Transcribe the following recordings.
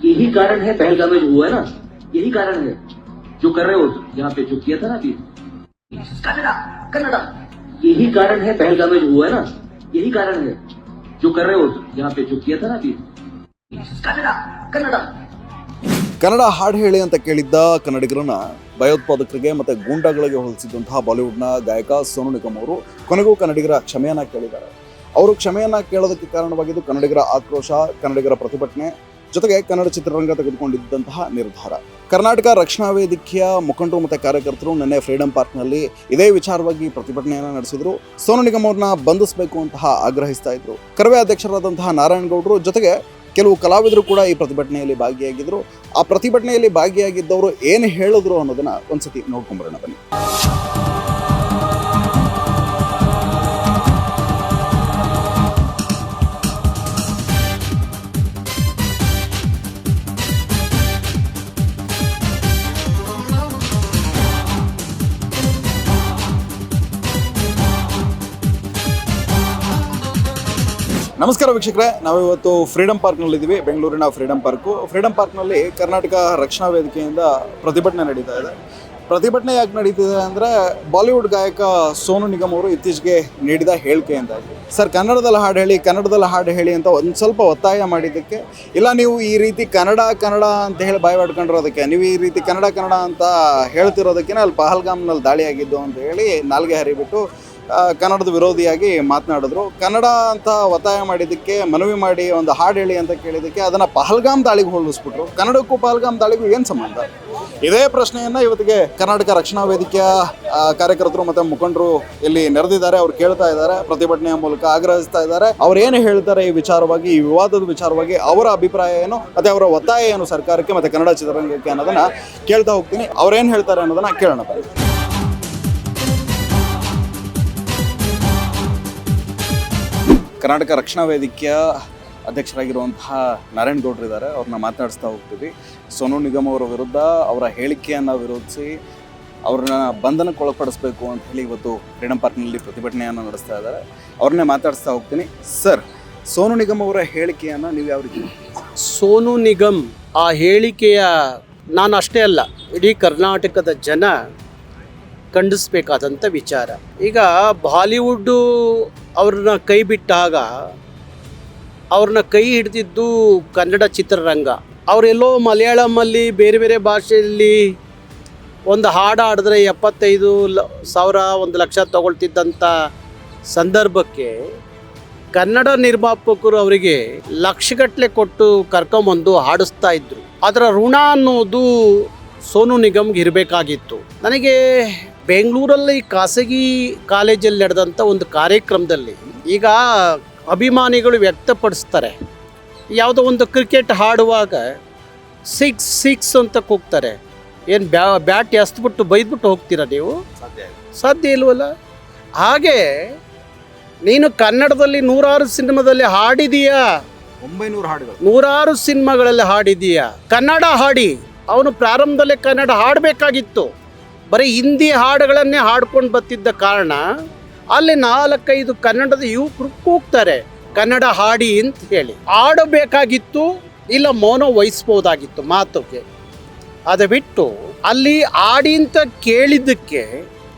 यही कारण है पहलगाम में जो हुआ है ना, यही कारण है जो कर रहे हो यहाँ पे जो किया था ना अभी कन्नड़ा कन्नड़ा, यही कारण है पहलगाम में जो हुआ है ना, यही कारण है जो कर रहे हो यहाँ पे जो किया था ना अभी कन्नड़ा कन्नड़ा. ಕನ್ನಡ ಹಾಡು ಹೇಳಿ ಅಂತ ಕೇಳಿದ್ದ ಕನ್ನಡಿಗರನ್ನ ಭಯೋತ್ಪಾದಕರಿಗೆ ಮತ್ತು ಗೂಂಡಾಗಳಿಗೆ ಹೋಲಿಸಿದಂತಹ ಬಾಲಿವುಡ್ನ ಗಾಯಕ ಸೋನು ನಿಗಮ್ ಅವರು ಕೊನೆಗೂ ಕನ್ನಡಿಗರ ಕ್ಷಮೆಯನ್ನು ಕೇಳಿದ್ದಾರೆ. ಅವರು ಕ್ಷಮೆಯನ್ನು ಕೇಳೋದಕ್ಕೆ ಕಾರಣವಾಗಿದ್ದು ಕನ್ನಡಿಗರ ಆಕ್ರೋಶ, ಕನ್ನಡಿಗರ ಪ್ರತಿಭಟನೆ, ಜೊತೆಗೆ ಕನ್ನಡ ಚಿತ್ರರಂಗ ತೆಗೆದುಕೊಂಡಿದ್ದಂತಹ ನಿರ್ಧಾರ. ಕರ್ನಾಟಕ ರಕ್ಷಣಾ ವೇದಿಕೆಯ ಮುಖಂಡರು ಮತ್ತು ಕಾರ್ಯಕರ್ತರು ನಿನ್ನೆ ಫ್ರೀಡಂ ಪಾರ್ಕ್ನಲ್ಲಿ ಇದೇ ವಿಚಾರವಾಗಿ ಪ್ರತಿಭಟನೆಯನ್ನು ನಡೆಸಿದರು. ಸೋನು ನಿಗಮ್ ಅವ್ರನ್ನ ಬಂಧಿಸಬೇಕು ಅಂತಹ ಆಗ್ರಹಿಸ್ತಾ ಇದ್ರು. ಕರವೇ ಅಧ್ಯಕ್ಷರಾದಂತಹ ನಾರಾಯಣಗೌಡರು ಜೊತೆಗೆ ಕೆಲವು ಕಲಾವಿದರು ಕೂಡ ಈ ಪ್ರತಿಭಟನೆಯಲ್ಲಿ ಭಾಗಿಯಾಗಿದ್ದರು. ಆ ಪ್ರತಿಭಟನೆಯಲ್ಲಿ ಭಾಗಿಯಾಗಿದ್ದವರು ಏನು ಹೇಳಿದ್ರು ಅನ್ನೋದನ್ನ ಒಂದ್ಸತಿ ನೋಡ್ಕೊಂಬರೋಣ ಬನ್ನಿ. ನಮಸ್ಕಾರ ವೀಕ್ಷಕರೇ, ನಾವಿವತ್ತು ಫ್ರೀಡಂ ಪಾರ್ಕ್ನಲ್ಲಿದ್ದೀವಿ. ಬೆಂಗಳೂರಿನ ಫ್ರೀಡಂ ಪಾರ್ಕ್ನಲ್ಲಿ ಕರ್ನಾಟಕ ರಕ್ಷಣಾ ವೇದಿಕೆಯಿಂದ ಪ್ರತಿಭಟನೆ ನಡೀತಾ ಇದೆ. ಪ್ರತಿಭಟನೆ ಯಾಕೆ ನಡೀತಿದೆ ಅಂದರೆ ಬಾಲಿವುಡ್ ಗಾಯಕ ಸೋನು ನಿಗಮ್ ಅವರು ಇತ್ತೀಚೆಗೆ ನೀಡಿದ ಹೇಳಿಕೆ ಅಂತ ಇದೆ. ಸರ್, ಕನ್ನಡದಲ್ಲಿ ಹಾಡು ಹೇಳಿ ಅಂತ ಒಂದು ಸ್ವಲ್ಪ ಒತ್ತಾಯ ಮಾಡಿದ್ದಕ್ಕೆ, ಇಲ್ಲ ನೀವು ಈ ರೀತಿ ಕನ್ನಡ ಅಂತ ಹೇಳಿ ಬಾಯಿ ಮಾಡ್ಕೊಂಡಿರೋದಕ್ಕೆ, ನೀವು ಈ ರೀತಿ ಕನ್ನಡ ಅಂತ ಹೇಳ್ತಿರೋದಕ್ಕೆ ಅಲ್ಲಿ ಪಹಲ್ಗಾಮ್ನಲ್ಲಿ ದಾಳಿಯಾಗಿದ್ದು ಅಂತ ಹೇಳಿ ನಾಲ್ಗೆ ಹರಿಬಿಟ್ಟು ಕನ್ನಡದ ವಿರೋಧಿಯಾಗಿ ಮಾತನಾಡಿದ್ರು. ಕನ್ನಡ ಅಂತ ಒತ್ತಾಯ ಮಾಡಿದ್ದಕ್ಕೆ, ಮನವಿ ಮಾಡಿ ಒಂದು ಹಾಡು ಹೇಳಿ ಅಂತ ಕೇಳಿದ್ದಕ್ಕೆ ಅದನ್ನು ಪಹಲ್ಗಾಮ್ ದಾಳಿಗೆ ಹೋಲಿಸ್ಬಿಟ್ರು. ಕನ್ನಡಕ್ಕೂ ಪಹಲ್ಗಾಮ್ ದಾಳಿಗೂ ಏನು ಸಂಬಂಧ? ಇದೇ ಪ್ರಶ್ನೆಯನ್ನು ಇವತ್ತಿಗೆ ಕರ್ನಾಟಕ ರಕ್ಷಣಾ ವೇದಿಕೆಯ ಕಾರ್ಯಕರ್ತರು ಮತ್ತು ಮುಖಂಡರು ಇಲ್ಲಿ ನೆರೆದಿದ್ದಾರೆ. ಅವ್ರು ಕೇಳ್ತಾ ಇದ್ದಾರೆ, ಪ್ರತಿಭಟನೆಯ ಮೂಲಕ ಆಗ್ರಹಿಸ್ತಾ ಇದ್ದಾರೆ. ಅವ್ರು ಏನು ಹೇಳ್ತಾರೆ ಈ ವಿಚಾರವಾಗಿ, ಈ ವಿವಾದದ ವಿಚಾರವಾಗಿ, ಅವರ ಅಭಿಪ್ರಾಯ ಏನು ಮತ್ತು ಅವರ ಒತ್ತಾಯ ಏನು ಸರ್ಕಾರಕ್ಕೆ ಮತ್ತು ಕನ್ನಡ ಚಿತ್ರರಂಗಕ್ಕೆ ಅನ್ನೋದನ್ನು ಕೇಳ್ತಾ ಹೋಗ್ತೀನಿ. ಅವ್ರೇನು ಹೇಳ್ತಾರೆ ಅನ್ನೋದನ್ನು ಕೇಳೋಣ ಬನ್ನಿ. ಕರ್ನಾಟಕ ರಕ್ಷಣಾ ವೇದಿಕೆಯ ಅಧ್ಯಕ್ಷರಾಗಿರುವಂತಹ ನಾರಾಯಣಗೌಡರು ಇದ್ದಾರೆ. ಅವ್ರನ್ನ ಮಾತನಾಡಿಸ್ತಾ ಹೋಗ್ತೀವಿ. ಸೋನು ನಿಗಮ್ ಅವರ ವಿರುದ್ಧ ಅವರ ಹೇಳಿಕೆಯನ್ನು ವಿರೋಧಿಸಿ ಅವ್ರನ್ನ ಬಂಧನಕ್ಕೊಳಪಡಿಸಬೇಕು ಅಂತ ಹೇಳಿ ಇವತ್ತು ಫ್ರೀಡಂ ಪಾರ್ಕ್ನಲ್ಲಿ ಪ್ರತಿಭಟನೆಯನ್ನು ನಡೆಸ್ತಾ ಇದ್ದಾರೆ. ಅವ್ರನ್ನೇ ಮಾತಾಡಿಸ್ತಾ ಹೋಗ್ತೀನಿ. ಸರ್, ಸೋನು ನಿಗಮ್ ಅವರ ಹೇಳಿಕೆಯನ್ನು ನೀವು ಯಾವ ರೀತಿ? ಸೋನು ನಿಗಮ್ ಆ ಹೇಳಿಕೆಯ ನಾನು ಅಷ್ಟೇ ಅಲ್ಲ, ಇಡೀ ಕರ್ನಾಟಕದ ಜನ ಖಂಡಿಸಬೇಕಾದಂಥ ವಿಚಾರ. ಈಗ ಬಾಲಿವುಡ್ಡು ಅವ್ರನ್ನ ಕೈ ಬಿಟ್ಟಾಗ ಅವ್ರನ್ನ ಕೈ ಹಿಡಿದಿದ್ದು ಕನ್ನಡ ಚಿತ್ರರಂಗ. ಅವರೆಲ್ಲೋ ಮಲಯಾಳಮಲ್ಲಿ ಬೇರೆ ಬೇರೆ ಭಾಷೆಯಲ್ಲಿ ಒಂದು ಹಾಡು ಹಾಡಿದ್ರೆ 75,000 1,00,000 ತಗೊಳ್ತಿದ್ದಂಥ ಸಂದರ್ಭಕ್ಕೆ ಕನ್ನಡ ನಿರ್ಮಾಪಕರು ಅವರಿಗೆ ಲಕ್ಷಗಟ್ಟಲೆ ಕೊಟ್ಟು ಕರ್ಕೊಂಬಂದು ಹಾಡಿಸ್ತಾ ಇದ್ರು. ಅದರ ಋಣ ಅನ್ನೋದು ಸೋನು ನಿಗಮ್ಗೆ ಇರಬೇಕಾಗಿತ್ತು. ನನಗೆ ಬೆಂಗಳೂರಲ್ಲಿ ಖಾಸಗಿ ಕಾಲೇಜಲ್ಲಿ ನಡೆದಂಥ ಒಂದು ಕಾರ್ಯಕ್ರಮದಲ್ಲಿ ಈಗ ಅಭಿಮಾನಿಗಳು ವ್ಯಕ್ತಪಡಿಸ್ತಾರೆ. ಯಾವುದೋ ಒಂದು ಕ್ರಿಕೆಟ್ ಆಡುವಾಗ ಸಿಕ್ಸ್ ಅಂತ ಕೂಗ್ತಾರೆ. ಏನು ಬ್ಯಾಟ್ ಎಸ್ಬಿಟ್ಟು ಬೈದ್ಬಿಟ್ಟು ಹೋಗ್ತೀರಾ ನೀವು? ಸಾಧ್ಯ ಇಲ್ವಲ್ಲ. ಹಾಗೆ ನೀನು ಕನ್ನಡದಲ್ಲಿ 100 ಸಿನಿಮಾದಲ್ಲಿ ಹಾಡಿದೀಯಾ, 900 ಹಾಡುಗಳು, 100 ಸಿನಿಮಾಗಳಲ್ಲಿ ಹಾಡಿದೀಯಾ. ಕನ್ನಡ ಹಾಡಿ. ಅವನು ಪ್ರಾರಂಭದಲ್ಲೇ ಕನ್ನಡ ಹಾಡಬೇಕಾಗಿತ್ತು. ಬರೀ ಹಿಂದಿ ಹಾಡುಗಳನ್ನೇ ಹಾಡ್ಕೊಂಡು ಬರ್ತಿದ್ದ ಕಾರಣ ಅಲ್ಲಿ 4-5 ಕನ್ನಡದ ಯುವಕರು ಕೂಗ್ತಾರೆ ಕನ್ನಡ ಹಾಡಿ ಅಂತ ಹೇಳಿ. ಆಡಬೇಕಾಗಿತ್ತು, ಇಲ್ಲ ಮೌನ ವಹಿಸ್ಬೋದಾಗಿತ್ತು ಮಾತುಗೆ. ಅದು ಬಿಟ್ಟು ಅಲ್ಲಿ ಆಡಿ ಅಂತ ಕೇಳಿದ್ದಕ್ಕೆ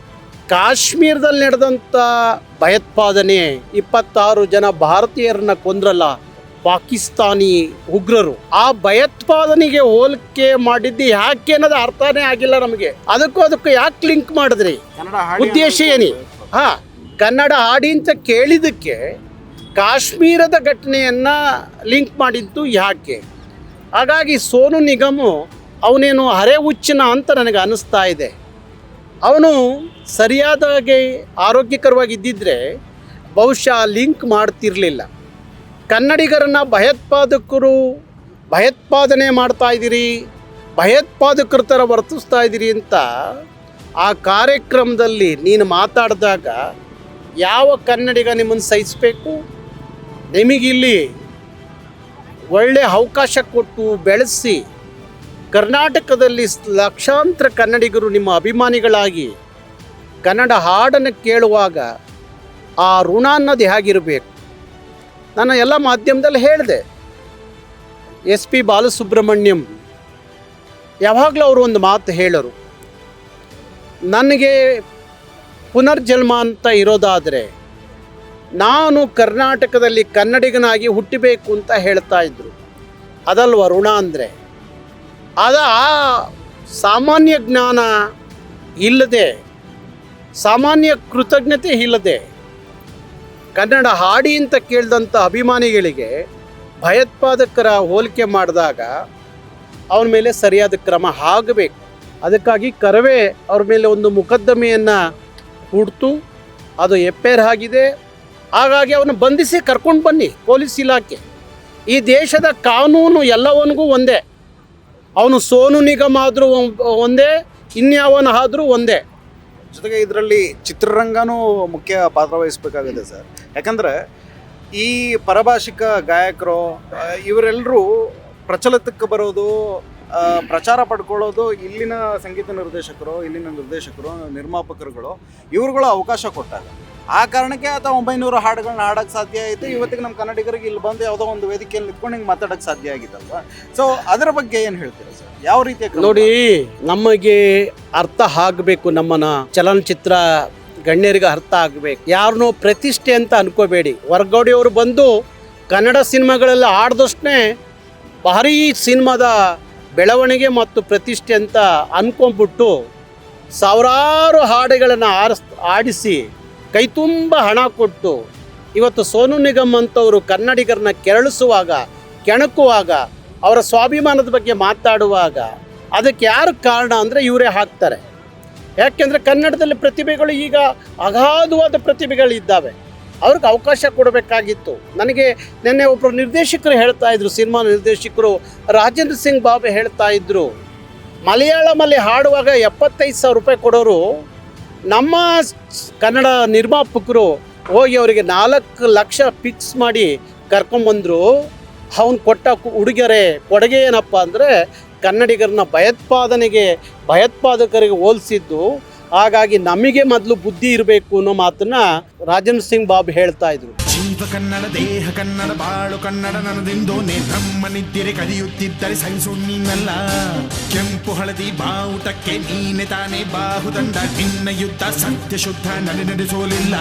ಕಾಶ್ಮೀರದಲ್ಲಿ ನಡೆದಂಥ ಭಯೋತ್ಪಾದನೆ 26 ಜನ ಭಾರತೀಯರನ್ನ ಕೊಂದ್ರಲ್ಲ ಪಾಕಿಸ್ತಾನಿ ಉಗ್ರರು. ಆ ಭಯೋತ್ಪಾದನೆಗೆ ಹೋಲಿಕೆ ಮಾಡಿದ್ದು ಯಾಕೆ ಅನ್ನೋದು ಅರ್ಥನೇ ಆಗಿಲ್ಲ ನಮಗೆ. ಅದಕ್ಕೂ ಯಾಕೆ ಲಿಂಕ್ ಮಾಡಿದ್ರಿ? ಉದ್ದೇಶ ಏನಿ? ಕನ್ನಡ ಹಾಡಿ ಅಂತ ಕೇಳಿದ್ದಕ್ಕೆ ಕಾಶ್ಮೀರದ ಘಟನೆಯನ್ನು ಲಿಂಕ್ ಮಾಡಿದ್ದು ಯಾಕೆ? ಹಾಗಾಗಿ ಸೋನು ನಿಗಮು ಅವನೇನು ಹರೆ ಹುಚ್ಚಿನ ಅಂತ ನನಗೆ ಅನ್ನಿಸ್ತಾ ಇದೆ. ಅವನು ಸರಿಯಾದಾಗೆ ಆರೋಗ್ಯಕರವಾಗಿದ್ದಿದ್ರೆ ಬಹುಶಃ ಲಿಂಕ್ ಮಾಡ್ತಿರಲಿಲ್ಲ. ಕನ್ನಡಿಗರನ್ನು ಭಯೋತ್ಪಾದನೆ ಮಾಡ್ತಾಯಿದ್ದೀರಿ, ಭಯೋತ್ಪಾದಕರ ಥರ ವರ್ತಿಸ್ತಾ ಇದ್ದೀರಿ ಅಂತ ಆ ಕಾರ್ಯಕ್ರಮದಲ್ಲಿ ನೀನು ಮಾತಾಡಿದಾಗ ಯಾವ ಕನ್ನಡಿಗ ನಿಮ್ಮನ್ನು ಸಹಿಸಬೇಕು? ನಿಮಗಿಲ್ಲಿ ಒಳ್ಳೆ ಅವಕಾಶ ಕೊಟ್ಟು ಬೆಳೆಸಿ ಕರ್ನಾಟಕದಲ್ಲಿ ಲಕ್ಷಾಂತರ ಕನ್ನಡಿಗರು ನಿಮ್ಮ ಅಭಿಮಾನಿಗಳಾಗಿ ಕನ್ನಡ ಹಾಡನ್ನು ಕೇಳುವಾಗ ಆ ಋಣ ಅನ್ನೋದು ಹೇಗಿರಬೇಕು? ನಾನು ಎಲ್ಲ ಮಾಧ್ಯಮದಲ್ಲಿ ಹೇಳಿದೆ. SP ಬಾಲಸುಬ್ರಹ್ಮಣ್ಯಂ ಯಾವಾಗಲೂ ಅವರು ಒಂದು ಮಾತು ಹೇಳರು, ನನಗೆ ಪುನರ್ಜನ್ಮ ಅಂತ ಇರೋದಾದರೆ ನಾನು ಕರ್ನಾಟಕದಲ್ಲಿ ಕನ್ನಡಿಗನಾಗಿ ಹುಟ್ಟಬೇಕು ಅಂತ ಹೇಳ್ತಾ ಇದ್ರು. ಅದಲ್ವ ಋಣ ಅಂದರೆ. ಆ ಸಾಮಾನ್ಯ ಜ್ಞಾನ ಇಲ್ಲದೆ, ಸಾಮಾನ್ಯ ಕೃತಜ್ಞತೆ ಇಲ್ಲದೆ ಕನ್ನಡ ಹಾಡಿ ಅಂತ ಕೇಳಿದಂಥ ಅಭಿಮಾನಿಗಳಿಗೆ ಭಯೋತ್ಪಾದಕರ ಹೋಲಿಕೆ ಮಾಡಿದಾಗ ಅವನ ಮೇಲೆ ಸರಿಯಾದ ಕ್ರಮ ಆಗಬೇಕು. ಅದಕ್ಕಾಗಿ ಕರವೇ ಅವ್ರ ಮೇಲೆ ಒಂದು ಮೊಕದ್ದಮೆಯನ್ನು ಹೂಡ್ತು, ಅದು FIR ಆಗಿದೆ. ಹಾಗಾಗಿ ಅವನು ಬಂಧಿಸಿ ಕರ್ಕೊಂಡು ಬನ್ನಿ ಪೊಲೀಸ್ ಇಲಾಖೆ. ಈ ದೇಶದ ಕಾನೂನು ಎಲ್ಲವನಿಗೂ ಒಂದೇ. ಅವನು ಸೋನು ನಿಗಮ್ ಆದರೂ ಒಂದೇ, ಇನ್ಯಾವನ ಆದರೂ ಒಂದೇ. ಜೊತೆಗೆ ಇದರಲ್ಲಿ ಚಿತ್ರರಂಗನೂ ಮುಖ್ಯ ಪಾತ್ರ ವಹಿಸಬೇಕಾಗಿದೆ ಸರ್. ಯಾಕಂದರೆ ಈ ಪರಭಾಷಿಕ ಗಾಯಕರು ಇವರೆಲ್ಲರೂ ಪ್ರಚಲಿತಕ್ಕೆ ಬರೋದು, ಪ್ರಚಾರ ಪಡ್ಕೊಳ್ಳೋದು ಇಲ್ಲಿನ ಸಂಗೀತ ನಿರ್ದೇಶಕರು, ಇಲ್ಲಿನ ನಿರ್ದೇಶಕರು, ನಿರ್ಮಾಪಕರುಗಳು ಇವ್ರುಗಳು ಅವಕಾಶ ಕೊಟ್ಟಾಗ. ಆ ಕಾರಣಕ್ಕೆ ಆತ 900 ಹಾಡುಗಳನ್ನ ಹಾಡೋಕ್ಕೆ ಸಾಧ್ಯ ಆಯಿತು. ಇವತ್ತಿಗೆ ನಮ್ಮ ಕನ್ನಡಿಗರಿಗೆ ಇಲ್ಲಿ ಬಂದು ಯಾವುದೋ ಒಂದು ವೇದಿಕೆಯಲ್ಲಿ ನಿಂತ್ಕೊಂಡು ಹಿಂಗೆ ಮಾತಾಡೋಕ್ಕೆ ಸಾಧ್ಯ ಆಗಿದ್ದಲ್ವ. ಸೊ ಅದರ ಬಗ್ಗೆ ಏನು ಹೇಳ್ತೀರಾ ಸರ್? ಯಾವ ರೀತಿಯ ನೋಡಿ, ನಮಗೆ ಅರ್ಥ ಆಗಬೇಕು, ನಮ್ಮನ್ನ ಚಲನಚಿತ್ರ ಗಣ್ಯರಿಗೆ ಅರ್ಥ ಆಗಬೇಕು. ಯಾರನ್ನೋ ಪ್ರತಿಷ್ಠೆ ಅಂತ ಅನ್ಕೋಬೇಡಿ. ಹೊರಗಡೆಯವರು ಬಂದು ಕನ್ನಡ ಸಿನಿಮಾಗಳೆಲ್ಲ ಆಡ್ದಷ್ಟೇ ಭಾರೀ ಸಿನಿಮಾದ ಬೆಳವಣಿಗೆ ಮತ್ತು ಪ್ರತಿಷ್ಠೆ ಅಂತ ಅನ್ಕೊಂಡ್ಬಿಟ್ಟು ಸಾವಿರಾರು ಹಾಡುಗಳನ್ನು ಆಡಿಸಿ ಕೈ ತುಂಬ ಹಣ ಕೊಟ್ಟು ಇವತ್ತು ಸೋನು ನಿಗಮ್ ಅಂತವರು ಕನ್ನಡಿಗರನ್ನ ಕೆರಳಿಸುವಾಗ, ಕೆಣಕುವಾಗ, ಅವರ ಸ್ವಾಭಿಮಾನದ ಬಗ್ಗೆ ಮಾತಾಡುವಾಗ ಅದಕ್ಕೆ ಯಾರು ಕಾರಣ ಅಂದರೆ ಇವರೇ ಹಾಕ್ತಾರೆ. ಯಾಕೆಂದರೆ ಕನ್ನಡದಲ್ಲಿ ಪ್ರತಿಭೆಗಳು ಈಗ ಅಗಾಧವಾದ ಪ್ರತಿಭೆಗಳಿದ್ದಾವೆ, ಅವ್ರಿಗೆ ಅವಕಾಶ ಕೊಡಬೇಕಾಗಿತ್ತು. ನನಗೆ ನಿನ್ನೆ ಒಬ್ಬರು ನಿರ್ದೇಶಕರು ಹೇಳ್ತಾ ಇದ್ರು, ಸಿನಿಮಾ ನಿರ್ದೇಶಕರು ರಾಜೇಂದ್ರ ಸಿಂಗ್ ಬಾಬೆ ಹೇಳ್ತಾ ಇದ್ರು, ಮಲಯಾಳಮಲ್ಲಿ ಹಾಡುವಾಗ 75,000 ರೂಪಾಯಿ ಕೊಡೋರು ನಮ್ಮ ಕನ್ನಡ ನಿರ್ಮಾಪಕರು ಹೋಗಿ ಅವರಿಗೆ 4 ಲಕ್ಷ ಫಿಕ್ಸ್ ಮಾಡಿ ಕರ್ಕೊಂಬಂದರು. ಅವನು ಕೊಟ್ಟ ಕೊಡುಗೆ ಏನಪ್ಪ ಅಂದರೆ ಕನ್ನಡಿಗರನ್ನ ಭಯೋತ್ಪಾದಕರಿಗೆ ಹೋಲಿಸಿದ್ದು. ಹಾಗಾಗಿ ನಮಗೆ ಮೊದಲು ಬುದ್ಧಿ ಇರಬೇಕು ಅನ್ನೋ ಮಾತನ್ನ ರಾಜೇಂದ್ರ ಸಿಂಗ್ ಬಾಬು ಹೇಳ್ತಾ ಇದ್ರು. ಜೀವ ಕನ್ನಡ, ದೇಹ ಕನ್ನಡ, ಬಾಳು ಕನ್ನಡ ನನ್ನದೆಂದೋನೆ ಬ್ರಹ್ಮನಿದ್ದರೆ ಕಲಿಯುತ್ತಿದ್ದರೆ ಸಹಿಸು ನೀನಲ್ಲ. ಕೆಂಪು ಹಳದಿ ಬಾವುಟಕ್ಕೆ ನೀನೆ ತಾನೇ ಬಾಹುದಂಡ, ನಿನ್ನ ಯುದ್ಧ ಸತ್ಯ ಶುದ್ಧ ನಡೆಸೋಲಿಲ್ಲ.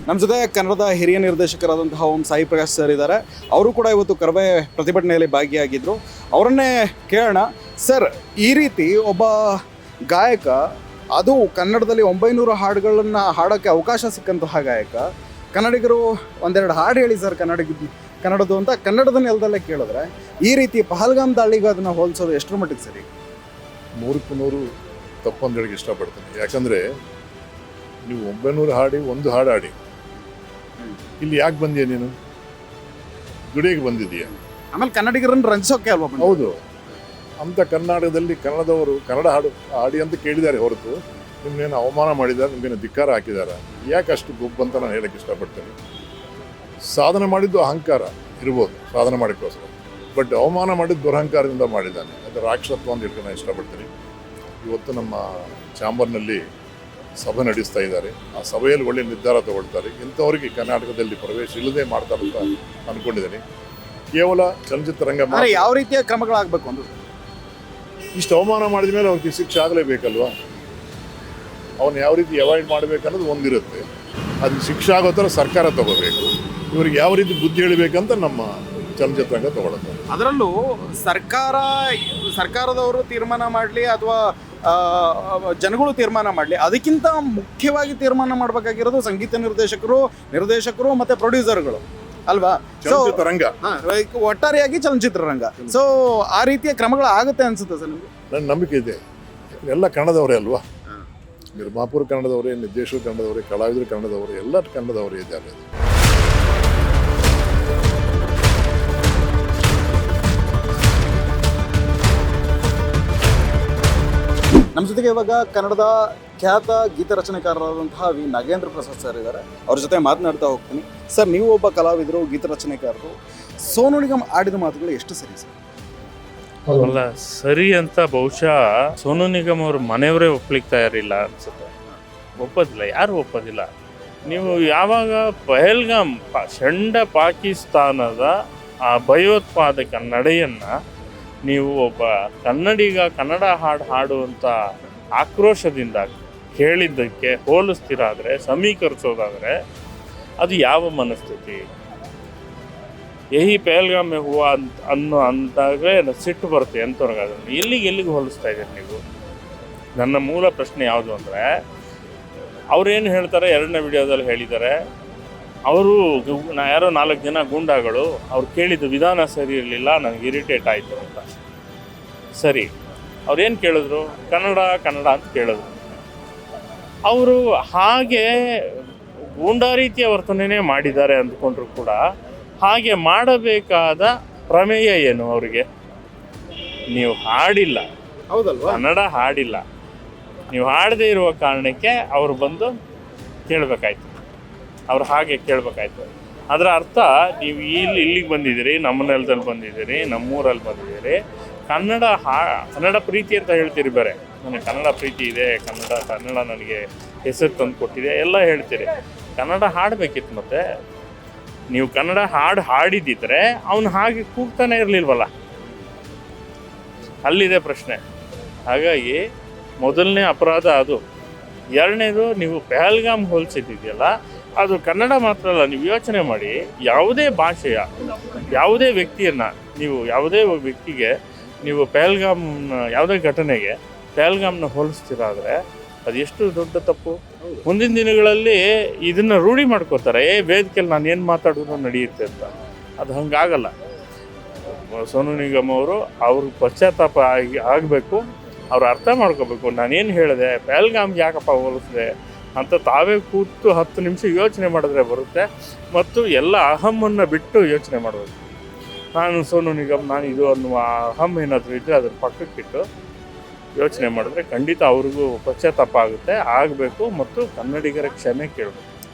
ನಮ್ಮ ಜೊತೆ ಕನ್ನಡದ ಹಿರಿಯ ನಿರ್ದೇಶಕರಾದಂತಹ ಸಾಯಿ ಪ್ರಕಾಶ್ ಸರ್ ಇದ್ದಾರೆ. ಅವರು ಕೂಡ ಇವತ್ತು ಕರವೇ ಪ್ರತಿಭಟನೆಯಲ್ಲಿ ಭಾಗಿಯಾಗಿದ್ದರು. ಅವರನ್ನೇ ಕೇಳೋಣ. ಸರ್, ಈ ರೀತಿ ಒಬ್ಬ ಗಾಯಕ, ಅದು ಕನ್ನಡದಲ್ಲಿ 900 ಹಾಡುಗಳನ್ನು ಹಾಡೋಕ್ಕೆ ಅವಕಾಶ ಸಿಕ್ಕಂತಹ ಗಾಯಕ, ಕನ್ನಡಿಗರು ಒಂದೆರಡು ಹಾಡು ಹೇಳಿ ಸರ್ ಕನ್ನಡದ್ದು ಅಂತ ಕನ್ನಡದ ನೆಲದಲ್ಲೇ ಕೇಳಿದ್ರೆ, ಈ ರೀತಿ ಪಹಲ್ಗಾಮ್ ದಾಳಿಗೂ ಅದನ್ನು ಹೋಲಿಸೋದು ಎಷ್ಟರ ಮಟ್ಟಿಗೆ ಸರಿ? 100% ತಪ್ಪು ಅಂತ ಹೇಳಕ್ಕೆ ಇಷ್ಟಪಡ್ತೀನಿ. ಯಾಕಂದರೆ ನೀವು 900 ಹಾಡಿ ಒಂದು ಹಾಡು ಹಾಡಿ ಇಲ್ಲಿ ಯಾಕೆ ಬಂದೀಯ? ನೀನು ದುಡಿಯೋಕ್ಕೆ ಬಂದಿದ್ದೀಯ. ಆಮೇಲೆ ಕನ್ನಡಿಗರನ್ನು ರಂಜಿಸೋಕೆ ಅಲ್ವಾ? ಹೌದು. ಅಂಥ ಕರ್ನಾಟಕದಲ್ಲಿ ಕನ್ನಡ ಹಾಡಿ ಅಂತ ಕೇಳಿದ್ದಾರೆ ಹೊರತು ನಿಮ್ಮನ್ನೇನು ಅವಮಾನ ಮಾಡಿದ್ದಾರೆ, ನಿಮಗೇನು ಧಿಕ್ಕಾರ ಹಾಕಿದ್ದಾರೆ. ಯಾಕೆ ಅಷ್ಟು ಗೊಬ್ಬ ಅಂತ ನಾನು ಹೇಳಕ್ಕೆ ಇಷ್ಟಪಡ್ತೇನೆ. ಸಾಧನೆ ಮಾಡಿದ್ದು ಅಹಂಕಾರ ಇರ್ಬೋದು, ಸಾಧನೆ ಮಾಡೋಕ್ಕೋಸ್ಕರ. ಬಟ್ ಅವಮಾನ ಮಾಡಿದ್ದು ದುರಹಂಕಾರದಿಂದ ಮಾಡಿದ್ದಾನೆ. ಅದು ರಾಕ್ಷಸತ್ವ ಅಂತ ಹೇಳ್ಕೊಂಡು ನಾನು ಇಷ್ಟಪಡ್ತೀನಿ. ಇವತ್ತು ನಮ್ಮ ಚಾಂಬರ್ನಲ್ಲಿ ಸಭೆ ನಡೆಸ್ತಾ ಇದ್ದಾರೆ. ಆ ಸಭೆಯಲ್ಲಿ ಒಳ್ಳೆಯ ನಿರ್ಧಾರ ತಗೊಳ್ತಾರೆ. ಇಂಥವ್ರಿಗೆ ಕರ್ನಾಟಕದಲ್ಲಿ ಪ್ರವೇಶ ಇಲ್ಲದೆ ಮಾಡ್ತಾರೆ ಅಂತ ಅಂದ್ಕೊಂಡಿದ್ದೀನಿ. ಕೇವಲ ಚಲನಚಿತ್ರ ರಂಗ ಯಾವ ರೀತಿಯ ಕ್ರಮಗಳಾಗಬೇಕು ಅಂತ? ಇಷ್ಟು ಅವಮಾನ ಮಾಡಿದ ಮೇಲೆ ಅವ್ರಿಗೆ ಶಿಕ್ಷೆ ಆಗಲೇಬೇಕಲ್ವಾ? ಅವನು ಯಾವ ರೀತಿ ಅವಾಯ್ಡ್ ಮಾಡಬೇಕನ್ನೋದು ಒಂದಿರುತ್ತೆ. ಅದು ಶಿಕ್ಷೆ ಆಗೋ ಥರ ಸರ್ಕಾರ ತಗೋಬೇಕು. ಇವ್ರಿಗೆ ಯಾವ ರೀತಿ ಬುದ್ಧಿ ಹೇಳಬೇಕಂತ ನಮ್ಮ ಚಲನಚಿತ್ರರಂಗ ತಗೊಳುತ್ತೆ. ಅದರಲ್ಲೂ ಸರ್ಕಾರದವರು ತೀರ್ಮಾನ ಮಾಡಲಿ ಅಥವಾ ಜನಗಳು ತೀರ್ಮಾನ ಮಾಡಲಿ, ಅದಕ್ಕಿಂತ ಮುಖ್ಯವಾಗಿ ತೀರ್ಮಾನ ಮಾಡಬೇಕಾಗಿರೋದು ಸಂಗೀತ ನಿರ್ದೇಶಕರು ಮತ್ತು ಪ್ರೊಡ್ಯೂಸರ್ಗಳು ಅಲ್ವಾ? ಚಲನಚಿತ್ರರಂಗ, ಒಟ್ಟಾರೆಯಾಗಿ ಚಲನಚಿತ್ರರಂಗ. ಸೊ ಆ ರೀತಿಯ ಕ್ರಮಗಳು ಆಗುತ್ತೆ ಅನ್ಸುತ್ತೆ ಸರ್ ನಿಮಗೆ? ನನ್ನ ನಂಬಿಕೆ ಇದೆ. ಎಲ್ಲ ಕನ್ನಡದವರೇ ಅಲ್ವಾ? ನಿರ್ಮಾಪಕರು ಕನ್ನಡದವರೇ, ನಿರ್ದೇಶಕರು ಕನ್ನಡದವರೇ, ಕಲಾವಿದರು ಕನ್ನಡದವರೇ, ಎಲ್ಲ ಕನ್ನಡದವರೇ ಇದ್ದಾರೆ. ನಮ್ಮ ಜೊತೆಗೆ ಇವಾಗ ಕನ್ನಡದ ಖ್ಯಾತ ಗೀತ ರಚನೆಕಾರರಾದಂತಹ ವಿ ನಾಗೇಂದ್ರ ಪ್ರಸಾದ್ ಸರ್ ಇದ್ದಾರೆ. ಅವ್ರ ಜೊತೆ ಮಾತನಾಡ್ತಾ ಹೋಗ್ತೀನಿ. ಸರ್, ನೀವು ಒಬ್ಬ ಕಲಾವಿದರು, ಗೀತ ರಚನೆಕಾರರು. ಸೋನು ನಿಗಮ್ ಆಡಿದ ಮಾತುಗಳು ಎಷ್ಟು ಸರಿ ಸರ್? ಅಲ್ಲ, ಸರಿ ಅಂತ ಬಹುಶಃ ಸೋನು ನಿಗಮ್ ಅವ್ರ ಮನೆಯವರೇ ಒಪ್ಲಿಕ್ಕೆ ತಯಾರಿಲ್ಲ ಅನ್ಸುತ್ತೆ. ಒಪ್ಪೋದಿಲ್ಲ, ಯಾರು ಒಪ್ಪೋದಿಲ್ಲ. ನೀವು ಯಾವಾಗ ಪಹಲ್ಗಾಮ್ ಪಾಕಿಸ್ತಾನದ ಆ ಭಯೋತ್ಪಾದಕ ನಡೆಯನ್ನು ನೀವು ಒಬ್ಬ ಕನ್ನಡಿಗ ಕನ್ನಡ ಹಾಡುವಂಥ ಆಕ್ರೋಶದಿಂದ ಕೇಳಿದ್ದಕ್ಕೆ ಹೋಲಿಸ್ತಿರಾದರೆ, ಸಮೀಕರಿಸೋದಾದರೆ ಅದು ಯಾವ ಮನಸ್ಥಿತಿ? ಯಹಿ ಪಹಲ್ಗಾಮ್ ಮೇ ಹುವಾ ಅಂದಾಗಲೇ ಸಿಟ್ಟು ಬರುತ್ತೆ ಎಂಥವ್ರಿಗಾದ್ರೆ. ಎಲ್ಲಿಗೆ ಹೋಲಿಸ್ತಾ ಇದ್ದೀರಿ ನೀವು? ನನ್ನ ಮೂಲ ಪ್ರಶ್ನೆ ಯಾವುದು ಅಂದರೆ, ಅವ್ರೇನು ಹೇಳ್ತಾರೆ, ಎರಡನೇ ವಿಡಿಯೋದಲ್ಲಿ ಹೇಳಿದ್ದಾರೆ, ಅವರು ಯಾರೋ 4 ಜನ ಗೂಂಡಾಗಳು ಅವ್ರು ಕೇಳಿದ್ದು ವಿಧಾನ ಸರಿ ಇರಲಿಲ್ಲ, ನನಗೆ ಇರಿಟೇಟ್ ಆಯಿತು ಅಂತ. ಸರಿ, ಅವ್ರೇನು ಕೇಳಿದ್ರು? ಕನ್ನಡ ಅಂತ ಕೇಳಿದ್ರು. ಅವರು ಹಾಗೆ ಗೂಂಡಾ ರೀತಿಯ ವರ್ತನೆನೇ ಮಾಡಿದ್ದಾರೆ ಅಂದ್ಕೊಂಡ್ರು ಕೂಡ, ಹಾಗೆ ಮಾಡಬೇಕಾದ ಪ್ರಮೇಯ ಏನು ಅವರಿಗೆ? ನೀವು ಹಾಡಿಲ್ಲ, ಹೌದಲ್ವಾ? ಕನ್ನಡ ಹಾಡಿಲ್ಲ, ನೀವು ಹಾಡದೇ ಇರುವ ಕಾರಣಕ್ಕೆ ಅವರು ಬಂದು ಕೇಳಬೇಕಾಯ್ತು, ಅವ್ರು ಹಾಗೆ ಕೇಳಬೇಕಾಯ್ತು. ಅದರ ಅರ್ಥ ನೀವು ಇಲ್ಲಿಗೆ ಬಂದಿದ್ದೀರಿ, ನಮ್ಮ ನೆಲದಲ್ಲಿ ಬಂದಿದ್ದೀರಿ, ನಮ್ಮೂರಲ್ಲಿ ಬಂದಿದ್ದೀರಿ, ಕನ್ನಡ ಪ್ರೀತಿ ಅಂತ ಹೇಳ್ತೀರಿ. ಬೇರೆ ನನಗೆ ಕನ್ನಡ ಪ್ರೀತಿ ಇದೆ, ಕನ್ನಡ ನನಗೆ ಹೆಸರು ತಂದು ಕೊಟ್ಟಿದೆ ಎಲ್ಲ ಹೇಳ್ತೀರಿ. ಕನ್ನಡ ಹಾಡಬೇಕಿತ್ತು. ಮತ್ತೆ ನೀವು ಕನ್ನಡ ಹಾಡಿದ್ದಿದ್ರೆ ಅವನು ಹಾಗೆ ಕೂಗ್ತಾನೆ ಇರಲಿಲ್ವಲ್ಲ, ಅಲ್ಲಿದೆ ಪ್ರಶ್ನೆ. ಹಾಗಾಗಿ ಮೊದಲನೇ ಅಪರಾಧ ಅದು. ಎರಡನೇದು, ನೀವು ಪಹಲ್ಗಾಮ್ ಹೋಲಿಸಿದ್ದಿದೆಯಲ್ಲ, ಅದು ಕನ್ನಡ ಮಾತ್ರ ಅಲ್ಲ. ನೀವು ಯೋಚನೆ ಮಾಡಿ, ಯಾವುದೇ ಭಾಷೆಯ ಯಾವುದೇ ವ್ಯಕ್ತಿಯನ್ನು ಯಾವುದೇ ವ್ಯಕ್ತಿಗೆ ನೀವು ಯಾವುದೇ ಘಟನೆಗೆ ಪಹಲ್ಗಾಮ್ನ ಹೋಲಿಸ್ತೀರಾದರೆ ಅದು ಎಷ್ಟು ದೊಡ್ಡ ತಪ್ಪು. ಮುಂದಿನ ದಿನಗಳಲ್ಲಿ ಇದನ್ನು ರೂಢಿ ಮಾಡ್ಕೋತಾರೆ, ವೇದಿಕೆಯಲ್ಲಿ ನಾನು ಏನು ಮಾತಾಡಿದ್ರು ನಡೆಯುತ್ತೆ ಅಂತ. ಅದು ಹಂಗಾಗಲ್ಲ. ಸೋನು ನಿಗಮ್ ಅವರು ಪಶ್ಚಾತ್ತಾಪ ಆಗಬೇಕು, ಅವ್ರು ಅರ್ಥ ಮಾಡ್ಕೋಬೇಕು. ನಾನೇನು ಹೇಳಿದೆ, ಪಹಲ್ಗಾಮ್ಗೆ ಯಾಕಪ್ಪ ಹೋಲಿಸಿದೆ ಅಂತ ತಾವೇ ಕೂತು 10 ನಿಮಿಷ ಯೋಚನೆ ಮಾಡಿದ್ರೆ ಬರುತ್ತೆ. ಮತ್ತು ಎಲ್ಲ ಅಹಮ್ಮನ್ನು ಬಿಟ್ಟು ಯೋಚನೆ ಮಾಡಬೇಕು. ನಾನು ಸೋನು ನಿಗಮ್, ನಾನು ಇದು ಅನ್ನುವ ಅಹಮ್ ಏನಾದರೂ ಇದ್ದರೆ ಅದನ್ನು ಪಕ್ಕಕ್ಕಿಟ್ಟು ಯೋಚನೆ ಮಾಡಿದ್ರೆ ಖಂಡಿತ ಅವ್ರಿಗೂ ಪಶ್ಚಾತ್ತಾಪ ಆಗಬೇಕು ಮತ್ತು ಕನ್ನಡಿಗರ ಕ್ಷಮೆ ಕೇಳಬೇಕು.